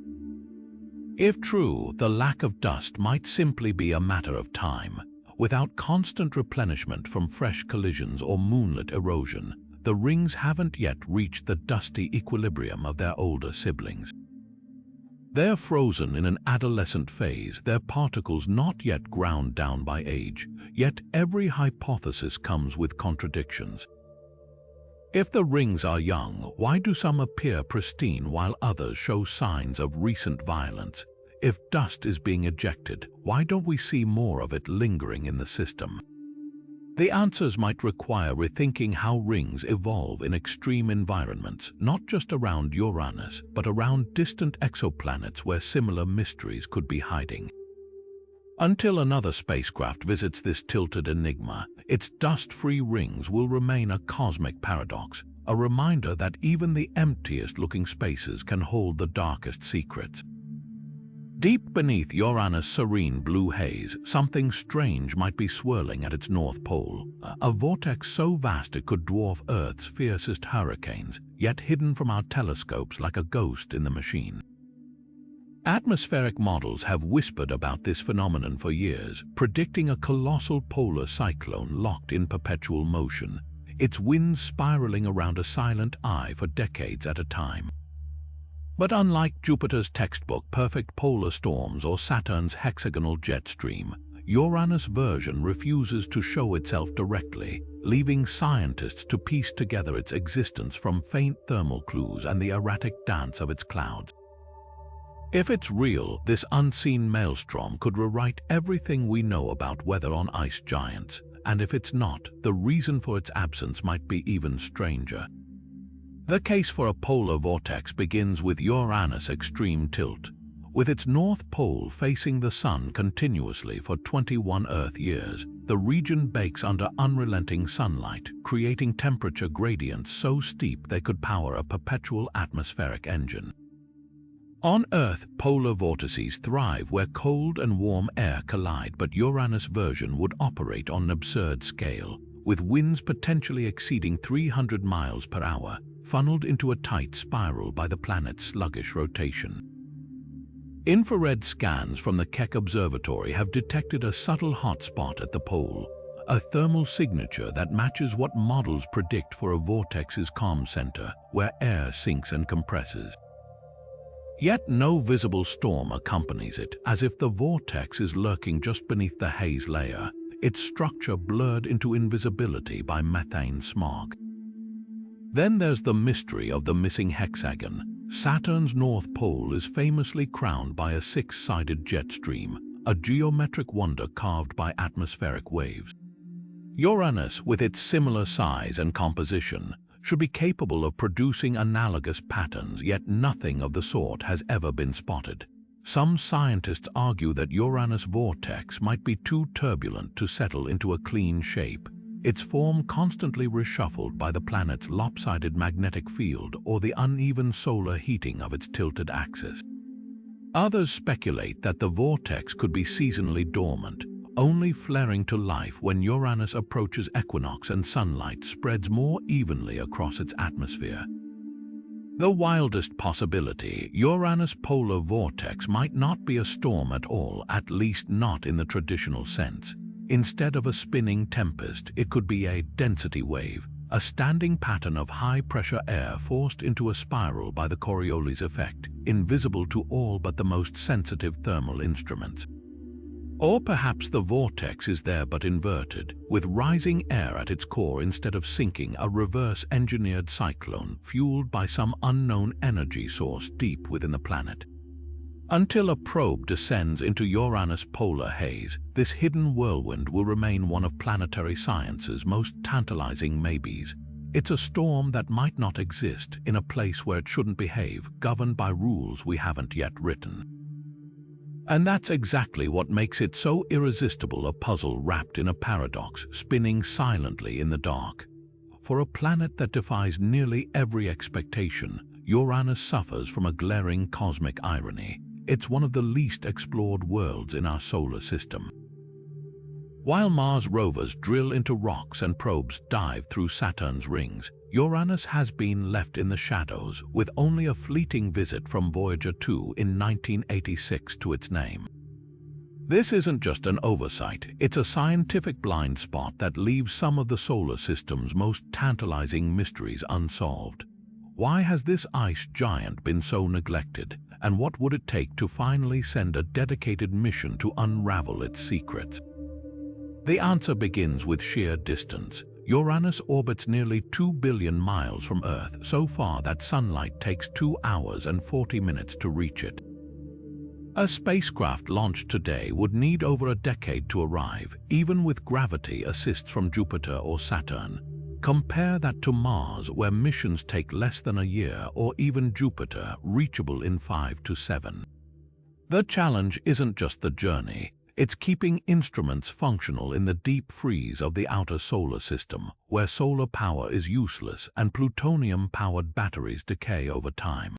If true, the lack of dust might simply be a matter of time. Without constant replenishment from fresh collisions or moonlit erosion, the rings haven't yet reached the dusty equilibrium of their older siblings. They're frozen in an adolescent phase, their particles not yet ground down by age, yet every hypothesis comes with contradictions. If the rings are young, why do some appear pristine while others show signs of recent violence? If dust is being ejected, why don't we see more of it lingering in the system? The answers might require rethinking how rings evolve in extreme environments, not just around Uranus, but around distant exoplanets where similar mysteries could be hiding. Until another spacecraft visits this tilted enigma, its dust-free rings will remain a cosmic paradox, a reminder that even the emptiest-looking spaces can hold the darkest secrets. Deep beneath Uranus' serene blue haze, something strange might be swirling at its north pole, a vortex so vast it could dwarf Earth's fiercest hurricanes, yet hidden from our telescopes like a ghost in the machine. Atmospheric models have whispered about this phenomenon for years, predicting a colossal polar cyclone locked in perpetual motion, its winds spiraling around a silent eye for decades at a time. But unlike Jupiter's textbook perfect polar storms or Saturn's hexagonal jet stream, Uranus' version refuses to show itself directly, leaving scientists to piece together its existence from faint thermal clues and the erratic dance of its clouds. If it's real, this unseen maelstrom could rewrite everything we know about weather on ice giants, and if it's not, the reason for its absence might be even stranger. The case for a polar vortex begins with Uranus' extreme tilt. With its north pole facing the sun continuously for 21 Earth years, the region bakes under unrelenting sunlight, creating temperature gradients so steep they could power a perpetual atmospheric engine. On Earth, polar vortices thrive where cold and warm air collide, but Uranus' version would operate on an absurd scale, with winds potentially exceeding 300 miles per hour, funneled into a tight spiral by the planet's sluggish rotation. Infrared scans from the Keck Observatory have detected a subtle hot spot at the pole, a thermal signature that matches what models predict for a vortex's calm center, where air sinks and compresses. Yet no visible storm accompanies it, as if the vortex is lurking just beneath the haze layer, its structure blurred into invisibility by methane smog. Then there's the mystery of the missing hexagon. Saturn's north pole is famously crowned by a six-sided jet stream, a geometric wonder carved by atmospheric waves. Uranus, with its similar size and composition, should be capable of producing analogous patterns, yet nothing of the sort has ever been spotted. Some scientists argue that Uranus' vortex might be too turbulent to settle into a clean shape, its form constantly reshuffled by the planet's lopsided magnetic field or the uneven solar heating of its tilted axis. Others speculate that the vortex could be seasonally dormant, only flaring to life when Uranus approaches equinox and sunlight spreads more evenly across its atmosphere. The wildest possibility, Uranus' polar vortex might not be a storm at all, at least not in the traditional sense. Instead of a spinning tempest, it could be a density wave, a standing pattern of high-pressure air forced into a spiral by the Coriolis effect, invisible to all but the most sensitive thermal instruments. Or perhaps the vortex is there but inverted, with rising air at its core instead of sinking, a reverse-engineered cyclone fueled by some unknown energy source deep within the planet. Until a probe descends into Uranus' polar haze, this hidden whirlwind will remain one of planetary science's most tantalizing maybes. It's a storm that might not exist in a place where it shouldn't behave, governed by rules we haven't yet written. And that's exactly what makes it so irresistible, a puzzle wrapped in a paradox, spinning silently in the dark. For a planet that defies nearly every expectation, Uranus suffers from a glaring cosmic irony. It's one of the least explored worlds in our solar system. While Mars rovers drill into rocks and probes dive through Saturn's rings, Uranus has been left in the shadows, with only a fleeting visit from Voyager 2 in 1986 to its name. This isn't just an oversight, it's a scientific blind spot that leaves some of the solar system's most tantalizing mysteries unsolved. Why has this ice giant been so neglected, and what would it take to finally send a dedicated mission to unravel its secrets? The answer begins with sheer distance. Uranus orbits nearly 2 billion miles from Earth, so far that sunlight takes 2 hours and 40 minutes to reach it. A spacecraft launched today would need over a decade to arrive, even with gravity assists from Jupiter or Saturn. Compare that to Mars, where missions take less than a year, or even Jupiter, reachable in 5 to 7. The challenge isn't just the journey, it's keeping instruments functional in the deep freeze of the outer solar system, where solar power is useless and plutonium-powered batteries decay over time.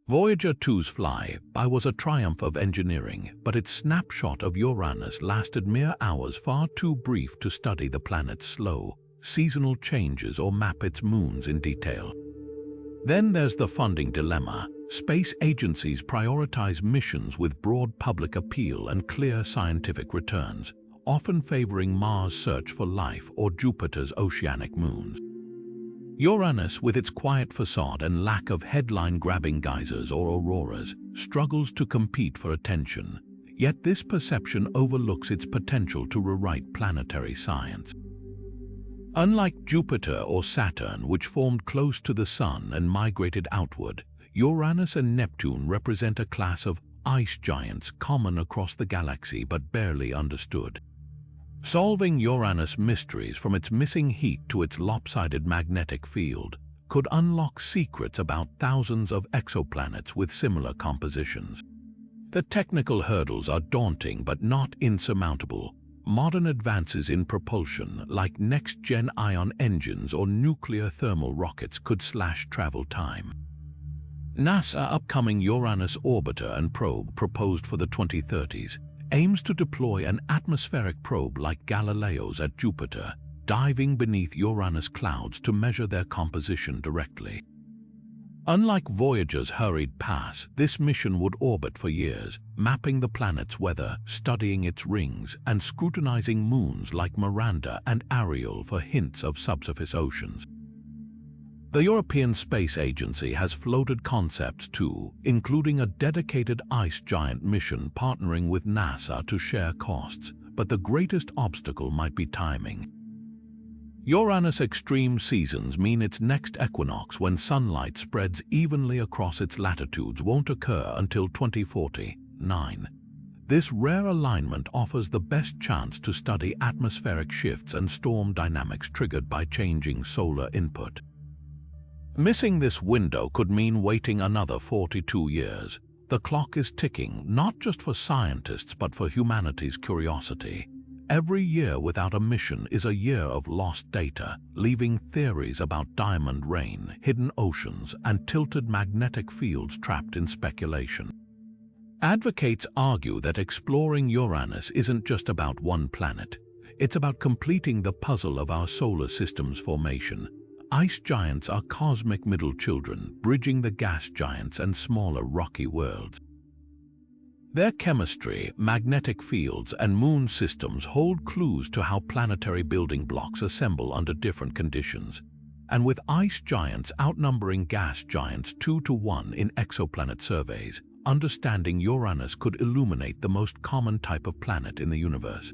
Voyager 2's flyby was a triumph of engineering, but its snapshot of Uranus lasted mere hours, far too brief to study the planet's slow, seasonal changes or map its moons in detail. Then there's the funding dilemma. Space agencies prioritize missions with broad public appeal and clear scientific returns, often favoring Mars' search for life or Jupiter's oceanic moons. Uranus, with its quiet facade and lack of headline-grabbing geysers or auroras, struggles to compete for attention, yet this perception overlooks its potential to rewrite planetary science. Unlike Jupiter or Saturn, which formed close to the Sun and migrated outward, Uranus and Neptune represent a class of ice giants common across the galaxy but barely understood. Solving Uranus' mysteries, from its missing heat to its lopsided magnetic field, could unlock secrets about thousands of exoplanets with similar compositions. The technical hurdles are daunting but not insurmountable. Modern advances in propulsion, like next-gen ion engines or nuclear thermal rockets, could slash travel time. NASA's upcoming Uranus orbiter and probe, proposed for the 2030s, aims to deploy an atmospheric probe like Galileo's at Jupiter, diving beneath Uranus clouds to measure their composition directly. Unlike Voyager's hurried pass, this mission would orbit for years, mapping the planet's weather, studying its rings, and scrutinizing moons like Miranda and Ariel for hints of subsurface oceans. The European Space Agency has floated concepts too, including a dedicated ice giant mission partnering with NASA to share costs, but the greatest obstacle might be timing. Uranus' extreme seasons mean its next equinox, when sunlight spreads evenly across its latitudes, won't occur until 2049. This rare alignment offers the best chance to study atmospheric shifts and storm dynamics triggered by changing solar input. Missing this window could mean waiting another 42 years. The clock is ticking, not just for scientists but for humanity's curiosity. Every year without a mission is a year of lost data, leaving theories about diamond rain, hidden oceans, and tilted magnetic fields trapped in speculation. Advocates argue that exploring Uranus isn't just about one planet. It's about completing the puzzle of our solar system's formation. Ice giants are cosmic middle children, bridging the gas giants and smaller rocky worlds. Their chemistry, magnetic fields, and moon systems hold clues to how planetary building blocks assemble under different conditions. And with ice giants outnumbering gas giants 2-to-1 in exoplanet surveys, understanding Uranus could illuminate the most common type of planet in the universe.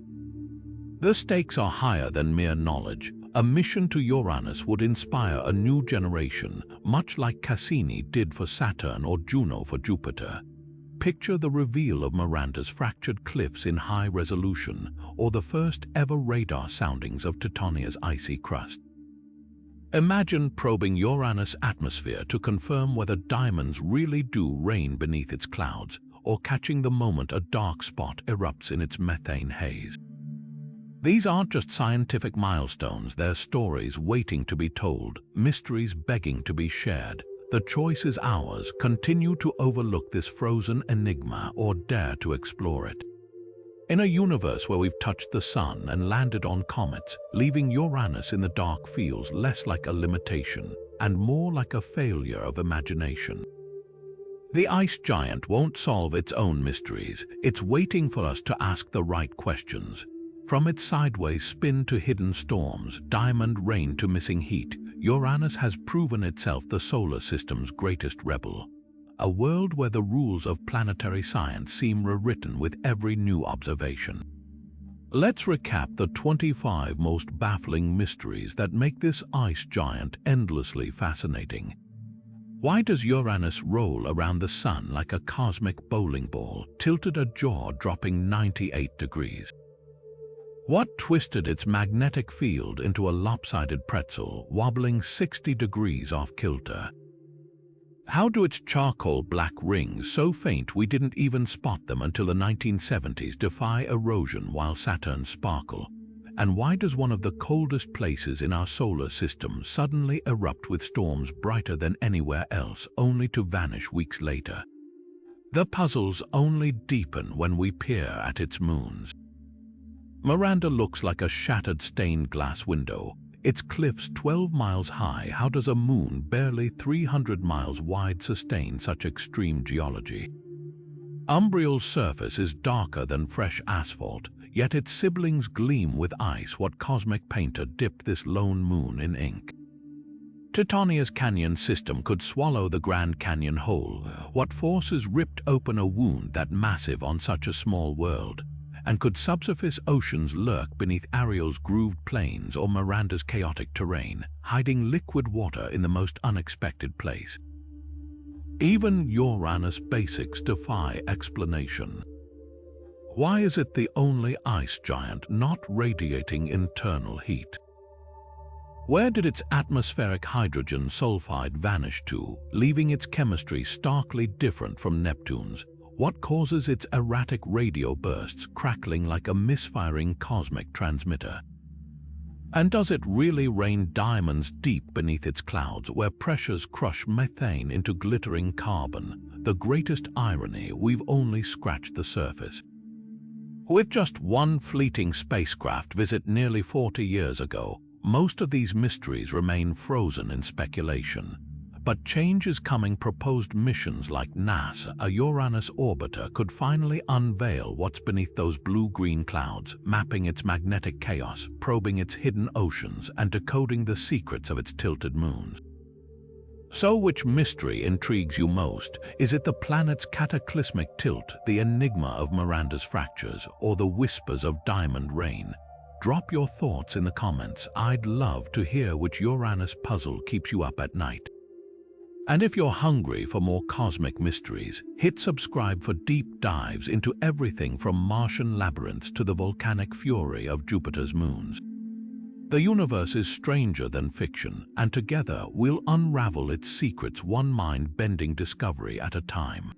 The stakes are higher than mere knowledge. A mission to Uranus would inspire a new generation, much like Cassini did for Saturn or Juno for Jupiter. Picture the reveal of Miranda's fractured cliffs in high resolution, or the first ever radar soundings of Titania's icy crust. Imagine probing Uranus' atmosphere to confirm whether diamonds really do rain beneath its clouds, or catching the moment a dark spot erupts in its methane haze. These aren't just scientific milestones, they're stories waiting to be told, mysteries begging to be shared. The choice is ours. Continue to overlook this frozen enigma or dare to explore it. In a universe where we've touched the sun and landed on comets, leaving Uranus in the dark feels less like a limitation and more like a failure of imagination. The ice giant won't solve its own mysteries. It's waiting for us to ask the right questions. From its sideways spin to hidden storms, diamond rain to missing heat, Uranus has proven itself the solar system's greatest rebel. A world where the rules of planetary science seem rewritten with every new observation. Let's recap the 25 most baffling mysteries that make this ice giant endlessly fascinating. Why does Uranus roll around the sun like a cosmic bowling ball, tilted at jaw-dropping 98 degrees? What twisted its magnetic field into a lopsided pretzel, wobbling 60 degrees off kilter? How do its charcoal black rings so faint we didn't even spot them until the 1970s defy erosion while Saturns sparkle? And why does one of the coldest places in our solar system suddenly erupt with storms brighter than anywhere else, only to vanish weeks later? The puzzles only deepen when we peer at its moons. Miranda looks like a shattered stained glass window. Its cliffs 12 miles high. How does a moon barely 300 miles wide sustain such extreme geology? Umbriel's surface is darker than fresh asphalt, yet its siblings gleam with ice. What cosmic painter dipped this lone moon in ink? Titania's canyon system could swallow the Grand Canyon whole. What forces ripped open a wound that massive on such a small world? And could subsurface oceans lurk beneath Ariel's grooved plains or Miranda's chaotic terrain, hiding liquid water in the most unexpected place? Even Uranus basics defy explanation. Why is it the only ice giant not radiating internal heat? Where did its atmospheric hydrogen sulfide vanish to, leaving its chemistry starkly different from Neptune's? What causes its erratic radio bursts, crackling like a misfiring cosmic transmitter? And does it really rain diamonds deep beneath its clouds, where pressures crush methane into glittering carbon? The greatest irony, we've only scratched the surface. With just one fleeting spacecraft visit nearly 40 years ago, most of these mysteries remain frozen in speculation. But change is coming. Proposed missions like NASA, a Uranus orbiter, could finally unveil what's beneath those blue-green clouds, mapping its magnetic chaos, probing its hidden oceans, and decoding the secrets of its tilted moons. So which mystery intrigues you most? Is it the planet's cataclysmic tilt, the enigma of Miranda's fractures, or the whispers of diamond rain? Drop your thoughts in the comments. I'd love to hear which Uranus puzzle keeps you up at night. And if you're hungry for more cosmic mysteries, hit subscribe for deep dives into everything from Martian labyrinths to the volcanic fury of Jupiter's moons. The universe is stranger than fiction, and together we'll unravel its secrets, one mind-bending discovery at a time.